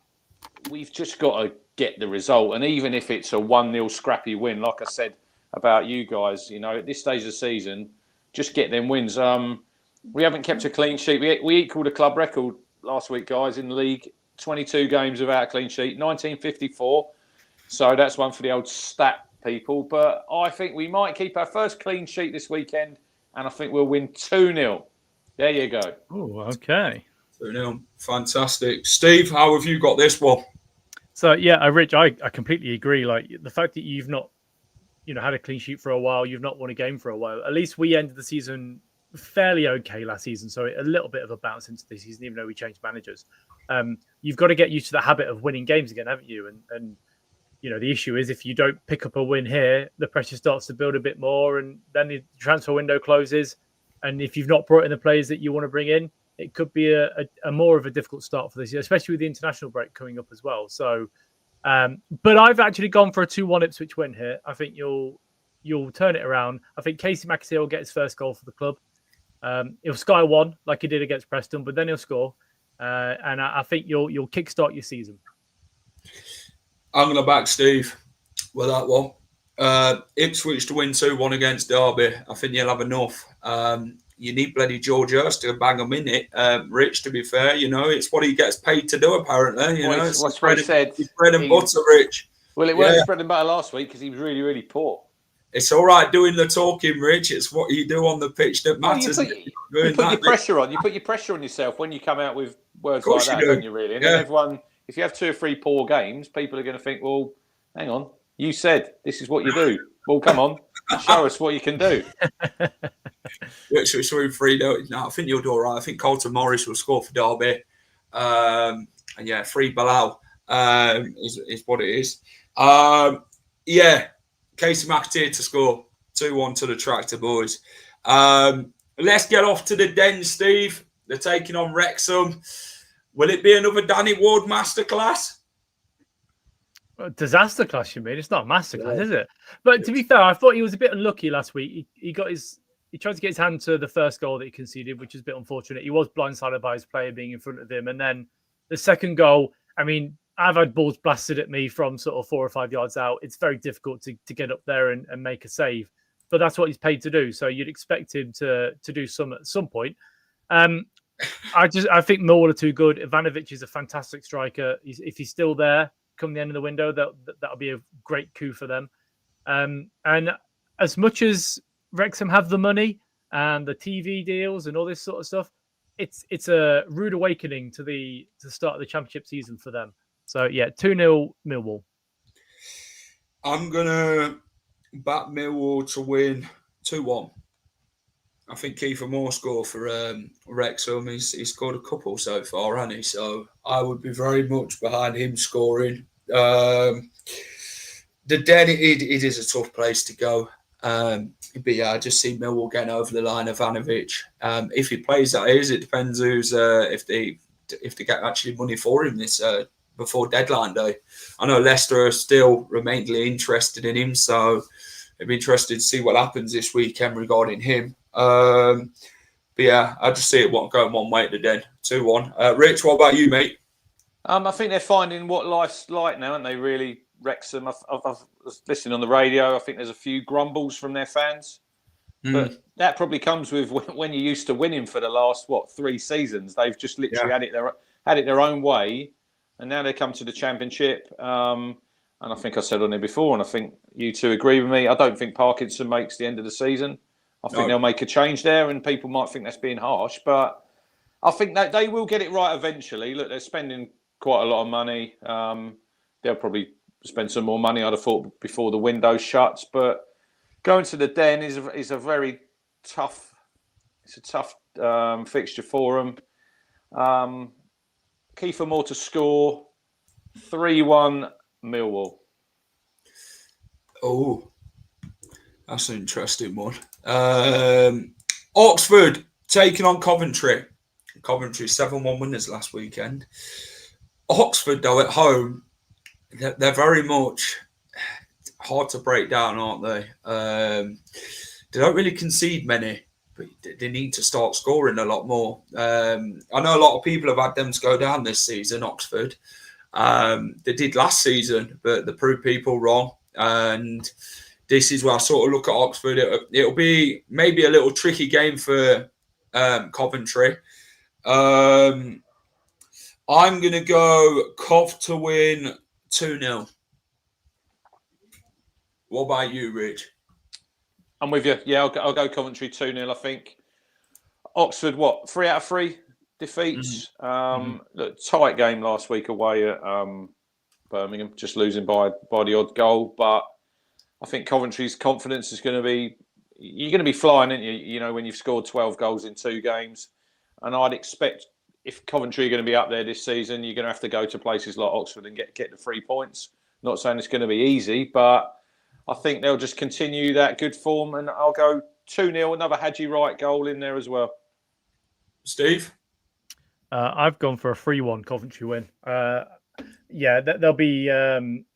Speaker 2: we've just got to get the result. And even if it's a 1-0 scrappy win, like I said about you guys, at this stage of the season, just get them wins. We haven't kept a clean sheet. We equalled a club record last week, guys, in the league. 22 games without a clean sheet, 1954. So that's one for the old stat people. But I think we might keep our first clean sheet this weekend, and I think we'll win 2-0. There you go.
Speaker 3: Oh, okay.
Speaker 1: 2-0. Fantastic. Steve, how have you got this one?
Speaker 3: So, yeah, Rich, I completely agree. Like, the fact that you've not, had a clean sheet for a while, you've not won a game for a while. At least we ended the season fairly okay last season. So a little bit of a bounce into the season, even though we changed managers. You've got to get used to the habit of winning games again, haven't you? And the issue is, if you don't pick up a win here, the pressure starts to build a bit more, and then the transfer window closes. And if you've not brought in the players that you want to bring in, it could be a more of a difficult start for this year, especially with the international break coming up as well. So, but I've actually gone for a 2-1 Ipswich win here. I think you'll turn it around. I think Casey McAteer will get his first goal for the club. He'll sky one like he did against Preston, but then he'll score. And I think you'll kickstart your season.
Speaker 1: I'm going to back Steve with that one. Ipswich to win 2-1 against Derby. I think you'll have enough. You need bloody George Hurst to bang them in it. Rich, to be fair, it's what he gets paid to do, apparently.
Speaker 2: What's what he said.
Speaker 1: Bread and butter, Rich.
Speaker 2: Well, it weren't bread and butter last week because he was really, really poor.
Speaker 1: It's all right doing the talking, Rich. It's what you do on the pitch that matters.
Speaker 2: You put your pressure on. You put your pressure on yourself when you come out with words like that, don't you, really? And then everyone, if you have 2 or 3 poor games, people are going to think, well, hang on, you said this is what you do. Well, come on, show us what you can do.
Speaker 1: Which was 3 No, I think you'll do all right. I think Colton Morris will score for Derby. And 3 Bilal is what it is. Casey McAteer to score 2-1 to the Tractor Boys. Let's get off to the Den, Steve. They're taking on Wrexham. Will it be another Danny Ward masterclass?
Speaker 3: Disaster class, you mean? It's not a masterclass, is it? But to be fair, I thought he was a bit unlucky last week. He tried to get his hand to the first goal that he conceded, which is a bit unfortunate. He was blindsided by his player being in front of him. And then the second goal, I mean, I've had balls blasted at me from sort of 4 or 5 yards out. It's very difficult to get up there and make a save. But that's what he's paid to do. So you'd expect him to do some at some point. I think Millwall are too good. Ivanovic is a fantastic striker. If he's still there come the end of the window, that'll be a great coup for them. And as much as Wrexham have the money and the TV deals and all this sort of stuff, it's a rude awakening to the start of the Championship season for them. So, 2-0 Millwall.
Speaker 1: I'm going to back Millwall to win 2-1. I think Kiefer Moore scored for Wrexham. He's scored a couple so far, hasn't he? So I would be very much behind him scoring. The Den, it is a tough place to go. But I just see Millwall getting over the line of Ivanovic. If he plays, that is, it depends who's if they get actually money for him this before deadline day. I know Leicester are still remainingly interested in him, so it'd be interesting to see what happens this weekend regarding him. I just see it going one way at the Den, 2-1. Rich, what about you, mate?
Speaker 2: I think they're finding what life's like now, aren't they? Really, Wrexham. I was listening on the radio. I think there's a few grumbles from their fans, but that probably comes with when you're used to winning for the last 3 seasons. They've just literally had it their own way, and now they come to the Championship. And I think I said on it before, and I think you two agree with me. I don't think Parkinson makes the end of the season. I think they'll make a change there, and people might think that's being harsh, but I think that they will get it right eventually. Look, they're spending quite a lot of money. They'll probably spend some more money, I'd have thought, before the window shuts. But going to the Den is a very tough. It's a tough fixture for them. Kiefer Moore to score 3-1 Millwall.
Speaker 1: Oh, that's an interesting one. Oxford taking on Coventry. Coventry 7-1 winners last weekend. Oxford, though, at home, they're very much hard to break down, aren't they? They don't really concede many, but they need to start scoring a lot more. I know a lot of people have had them to go down this season, Oxford. They did last season, but they proved people wrong. And this is where I sort of look at Oxford. It'll be maybe a little tricky game for Coventry. I'm going to go Cov to win 2-0. What about you, Rich?
Speaker 2: I'm with you. Yeah, I'll go Coventry 2-0, I think. Oxford, 3 out of 3 defeats? Look, tight game last week away at Birmingham, just losing by the odd goal. But I think Coventry's confidence is going to be... You're going to be flying, aren't you? You know, when you've scored 12 goals in 2 games. And I'd expect if Coventry are going to be up there this season, you're going to have to go to places like Oxford and get the 3 points. Not saying it's going to be easy, but I think they'll just continue that good form. And I'll go 2-0, another Hadji Wright goal in there as well.
Speaker 1: Steve?
Speaker 3: I've gone for a 3-1 Coventry win. They'll be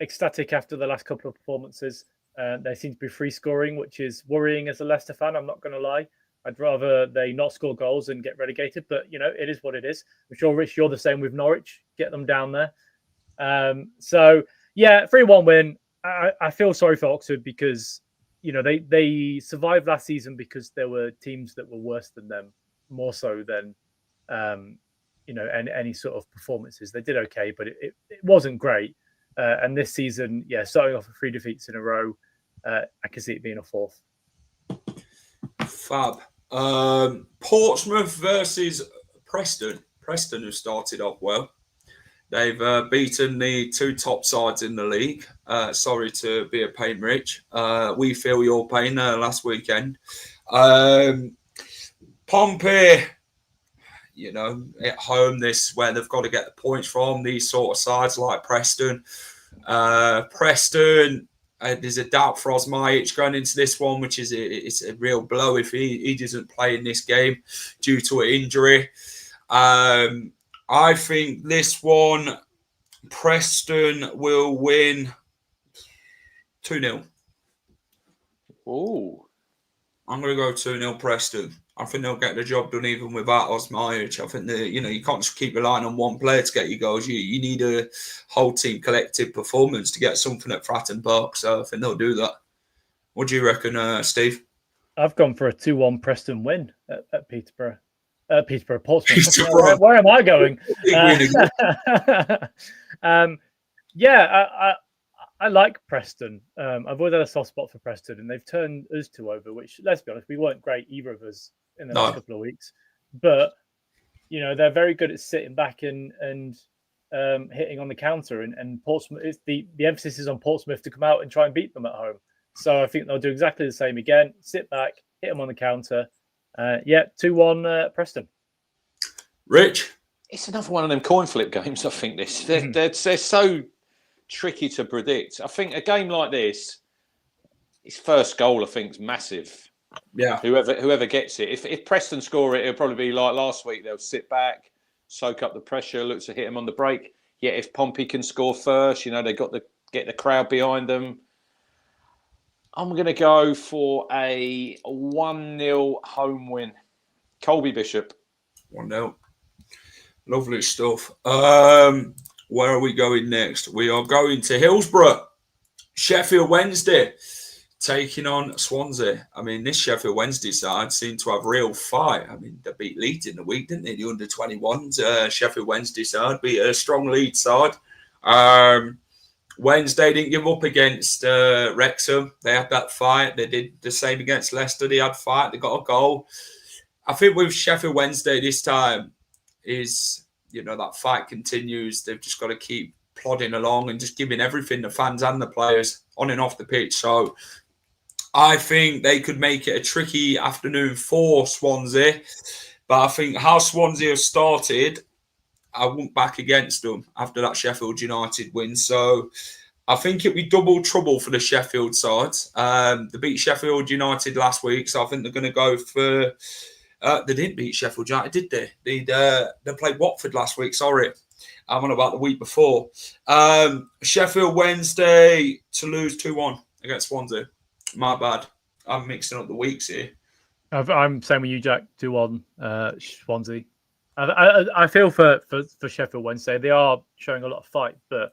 Speaker 3: ecstatic after the last couple of performances. They seem to be free scoring, which is worrying as a Leicester fan, I'm not going to lie. I'd rather they not score goals and get relegated, but it is what it is. I'm sure, Rich, you're the same with Norwich. Get them down there. 3-1 win. I feel sorry for Oxford because they survived last season because there were teams that were worse than them, more so than any sort of performances. They did okay, but it wasn't great. And this season, starting off with 3 defeats in a row, I can see it being a 4th.
Speaker 1: Fab. Portsmouth versus Preston. Preston have started off well. They've beaten the 2 top sides in the league. Sorry to be a pain, Rich. We feel your pain last weekend. Pompey, at home, this is where they've got to get the points from. These sort of sides like Preston. Preston, there's a doubt for Osmajic going into this one, which is it's a real blow if he doesn't play in this game due to an injury. I think this one, Preston will win 2-0.
Speaker 2: Oh,
Speaker 1: I'm going to go 2-0 Preston. I think they'll get the job done even without Osmajic. I think you can't just keep relying on one player to get you goals. You need a whole team collective performance to get something at Fratton Park. So I think they'll do that. What do you reckon, Steve?
Speaker 3: I've gone for a 2-1 Preston win at Peterborough. Portsmouth.
Speaker 1: Peterborough.
Speaker 3: Where am I going? I like Preston. I've always had a soft spot for Preston, and they've turned us 2 over, which, let's be honest, we weren't great, either of us, in the last couple of weeks. But, they're very good at sitting back and hitting on the counter. And Portsmouth, the emphasis is on Portsmouth to come out and try and beat them at home. So I think they'll do exactly the same again. Sit back, hit them on the counter. 2-1 Preston.
Speaker 1: Rich?
Speaker 2: It's another one of them coin flip games, I think. They're so tricky to predict. I think a game like this, his first goal, I think, is massive.
Speaker 1: Yeah.
Speaker 2: Whoever gets it. If Preston score it, it'll probably be like last week. They'll sit back, soak up the pressure, look to hit him on the break. Yet if Pompey can score first, they've got to get the crowd behind them. I'm going to go for a 1-0 home win. Colby Bishop.
Speaker 1: 1-0. Lovely stuff. Where are we going next? We are going to Hillsborough. Sheffield Wednesday taking on Swansea. I mean, this Sheffield Wednesday side seemed to have real fight. I mean, they beat Leeds in the week, didn't they? The under-21s. Sheffield Wednesday side beat a strong Leeds side. Wednesday didn't give up against Wrexham. They had that fight. They did the same against Leicester. They had fight. They got a goal. I think with Sheffield Wednesday this time is, that fight continues. They've just got to keep plodding along and just giving everything, the fans and the players, on and off the pitch. So I think they could make it a tricky afternoon for Swansea. But I think how Swansea have started, I won't back against them after that Sheffield United win. So I think it'll be double trouble for the Sheffield side. They beat Sheffield United last week, so I think they're going to go for... they didn't beat Sheffield United, did they? They played Watford last week, sorry. I'm on about the week before. Sheffield Wednesday to lose 2-1 against Swansea. My bad. I'm mixing up the weeks here.
Speaker 3: I'm saying with you, Jack, 2-1 Swansea. I feel for Sheffield Wednesday. They are showing a lot of fight, but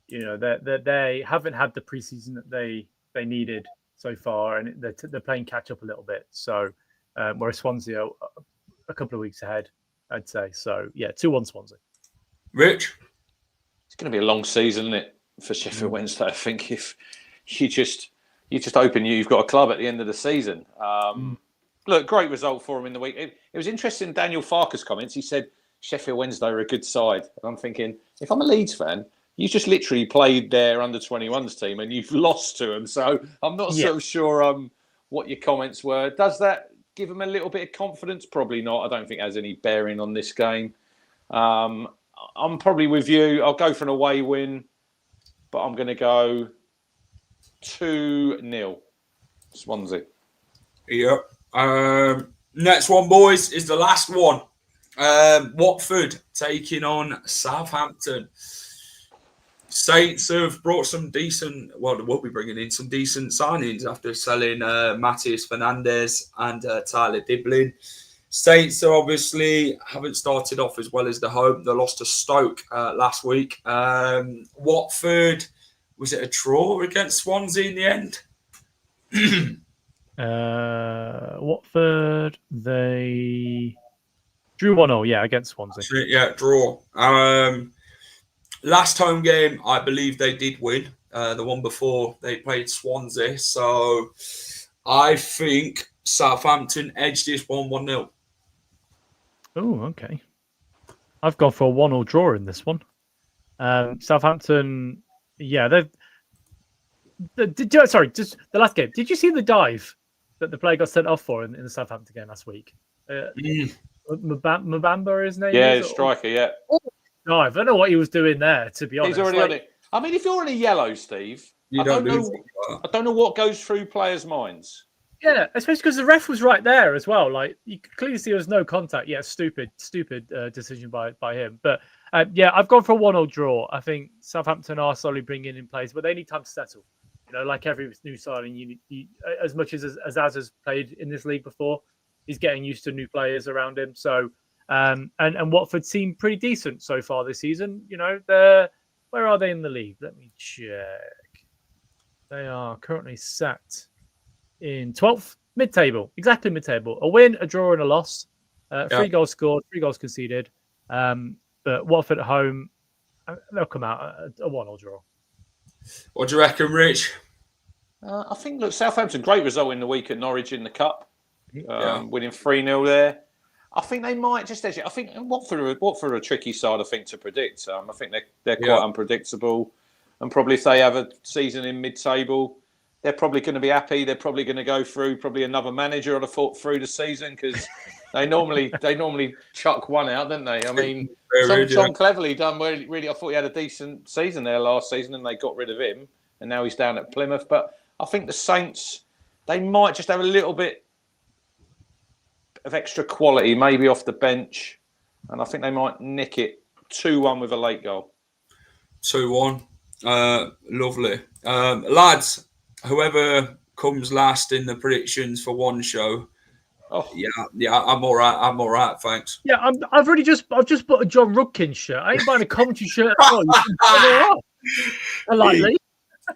Speaker 3: they haven't had the preseason that they needed so far, and they're playing catch up a little bit. So whereas Swansea are a couple of weeks ahead, I'd say. So 2-1 Swansea.
Speaker 1: Rich,
Speaker 2: it's going to be a long season, isn't it, for Sheffield Wednesday? I think if you just open, you've got a club at the end of the season. Look, great result for him in the week. It was interesting, Daniel Farker's comments. He said Sheffield Wednesday are a good side. And I'm thinking, if I'm a Leeds fan, you just literally played their under-21s team and you've lost to them. So I'm not so sure what your comments were. Does that give them a little bit of confidence? Probably not. I don't think it has any bearing on this game. I'm probably with you. I'll go for an away win, but I'm going to go 2-0 Swansea.
Speaker 1: Yep. Next one, boys, is the last one. Watford taking on Southampton. Saints have brought some decent, well, they will be bringing in some decent signings after selling Matthias Fernandez and Tyler Diblin. Saints are obviously haven't started off as well as they hoped. They lost to Stoke last week. Watford, was it a draw against Swansea in the end?
Speaker 3: Watford, they drew 1-0, yeah, against Swansea.
Speaker 1: Yeah, draw. Last home game, I believe they did win. The one before they played Swansea. So I think Southampton edged this 1-0.
Speaker 3: Oh, okay. I've gone for a 1-0 draw in this one. Southampton, yeah, sorry, just the last game. Did you see the dive that the player got sent off for in the Southampton game last week? Mbamba, his name?
Speaker 2: Yeah,
Speaker 3: is,
Speaker 2: striker, yeah.
Speaker 3: Dive. I don't know what he was doing there, to be honest.
Speaker 2: He's already on it. I mean, if you're in a yellow, Steve, I don't know what goes through players' minds.
Speaker 3: Yeah, especially because the ref was right there as well. Like, you could clearly see there was no contact. Yeah, stupid decision by him. But yeah, I've gone for a 1-0 draw. I think Southampton are slowly bringing in players, but they need time to settle. You know, like every new signing, you as much as Az has played in this league before, he's getting used to new players around him. So, and Watford seem pretty decent so far this season. You know, where are they in the league? Let me check. They are currently sat in 12th, mid-table, exactly mid-table. A win, a draw, and a loss. 3 goals scored, 3 goals conceded. But Watford at home, they'll come out a 1-0 draw.
Speaker 1: What do you reckon, Rich?
Speaker 2: I think, look, Southampton, great result in the week at Norwich in the Cup, winning 3-0 there. I think they might just edge it. I think Watford are a tricky side, I think, to predict. I think they're quite unpredictable. And probably if they have a season in mid-table, they're probably going to be happy. They're probably going to go through probably another manager I'd have thought through the season because they normally chuck one out, don't they? I mean, Tom Cleverley done really. I thought he had a decent season there last season, and they got rid of him, and now he's down at Plymouth. But I think the Saints, they might just have a little bit of extra quality, maybe off the bench, and I think they might nick it 2-1 with a late goal.
Speaker 1: 2-1, lovely, lads. Whoever comes last in the predictions for one show. Oh yeah, I'm all right, thanks.
Speaker 3: Yeah, I've just bought a John Rudkin shirt. I ain't buying a Coventry shirt at all. Lightly.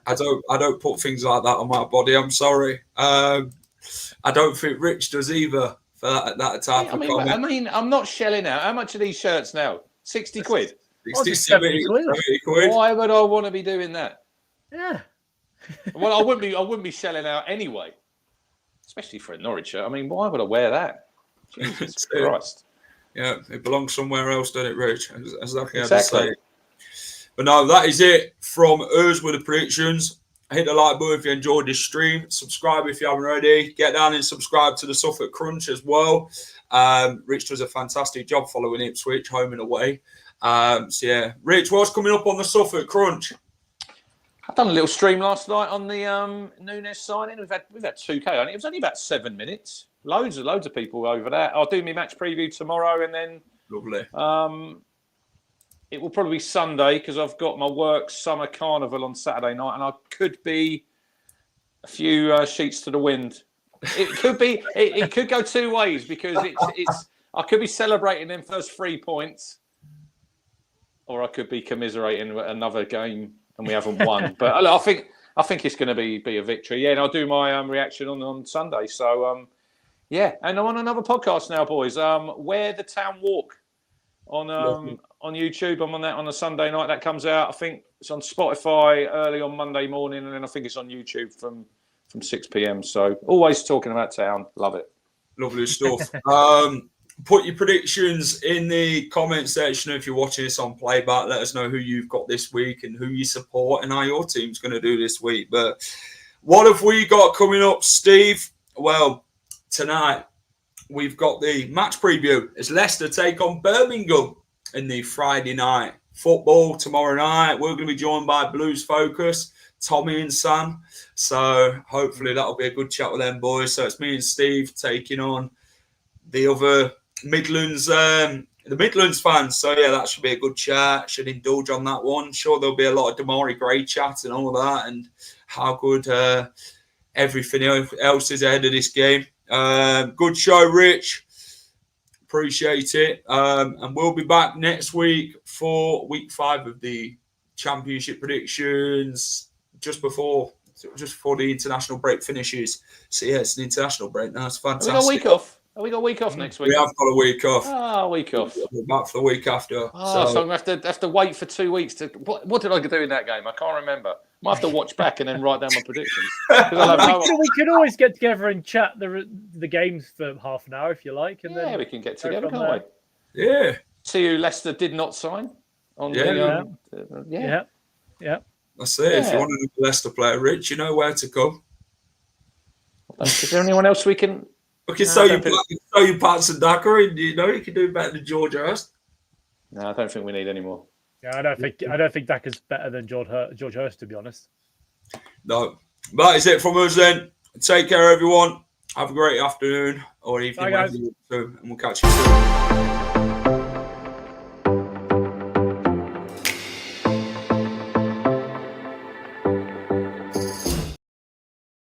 Speaker 1: I don't put things like that on my body. I'm sorry. I don't think Rich does either for that type of comment.
Speaker 2: I mean, I'm not shelling out. How much are these shirts now? 60 quid.
Speaker 1: 60, 70 quid.
Speaker 2: Why would I want to be doing that?
Speaker 3: Yeah.
Speaker 2: Well, I wouldn't be shelling out anyway, especially for a Norwich shirt. I mean, why would I wear that? Jesus Christ!
Speaker 1: Yeah, it belongs somewhere else, doesn't it, Rich? Exactly. How to say it. But no, that is it from us with the predictions. Hit the like button if you enjoyed this stream. Subscribe if you haven't already. Get down and subscribe to the Suffolk Crunch as well. Rich does a fantastic job following Ipswich home and away. So yeah, Rich, what's coming up on the Suffolk Crunch?
Speaker 2: I've done a little stream last night on the Nunes signing. We've had 2K on it. It was only about 7 minutes. Loads of people over that. I'll do my match preview tomorrow, and then
Speaker 1: lovely.
Speaker 2: It will probably be Sunday because I've got my work summer carnival on Saturday night, and I could be a few sheets to the wind. It could be. It could go 2 ways because it's. I could be celebrating them first 3 points, or I could be commiserating another game. And we haven't won, but I think it's going to be a victory. Yeah, and I'll do my reaction on Sunday. So yeah, and I'm on another podcast now, boys. Where the Town Walk on YouTube. I'm on that on a Sunday night. That comes out. I think it's on Spotify early on Monday morning, and then I think it's on YouTube from 6 p.m. So always talking about town. Love it.
Speaker 1: Lovely stuff. Put your predictions in the comment section if you're watching this on playback. Let us know who you've got this week and who you support and how your team's going to do this week. But what have we got coming up, Steve? Well, tonight we've got the match preview. It's Leicester take on Birmingham in the Friday night football. Tomorrow night we're going to be joined by Blues Focus, Tommy and Sam. So hopefully that'll be a good chat with them boys. So it's me and Steve taking on the other Midlands the Midlands fans. So yeah, that should be a good chat. Should indulge on that one. Sure, there'll be a lot of Damari Gray chat and all of that, and how good everything else is ahead of this game. Good show, Rich. Appreciate it. And we'll be back next week for week 5 of the Championship predictions, just before the international break finishes. So yeah, it's an international break now. It's fantastic.
Speaker 2: Have we got a week off? Have we got a week off next week?
Speaker 1: We have got a week off.
Speaker 2: Ah, a week off.
Speaker 1: We're back for the week after.
Speaker 2: So I'm going to have to wait for 2 weeks to. What did I do in that game? I can't remember. Might have to watch back and then write down my predictions.
Speaker 3: We can always get together and chat the games for half an hour if you like, and then
Speaker 2: we can get together, can't we?
Speaker 1: Yeah.
Speaker 2: See who Leicester did not sign.
Speaker 3: Yeah.
Speaker 1: That's it. If you want to be a Leicester player, Rich, you know where to come.
Speaker 2: Is there anyone else we can?
Speaker 1: We can show you Pats and Daka, and you can do better than George Hurst.
Speaker 2: No, I don't think we need any more.
Speaker 3: Yeah, I don't think Daka's better than George Hurst, to be honest.
Speaker 1: No, that is it from us then. Take care, everyone. Have a great afternoon or evening, and we'll catch you soon.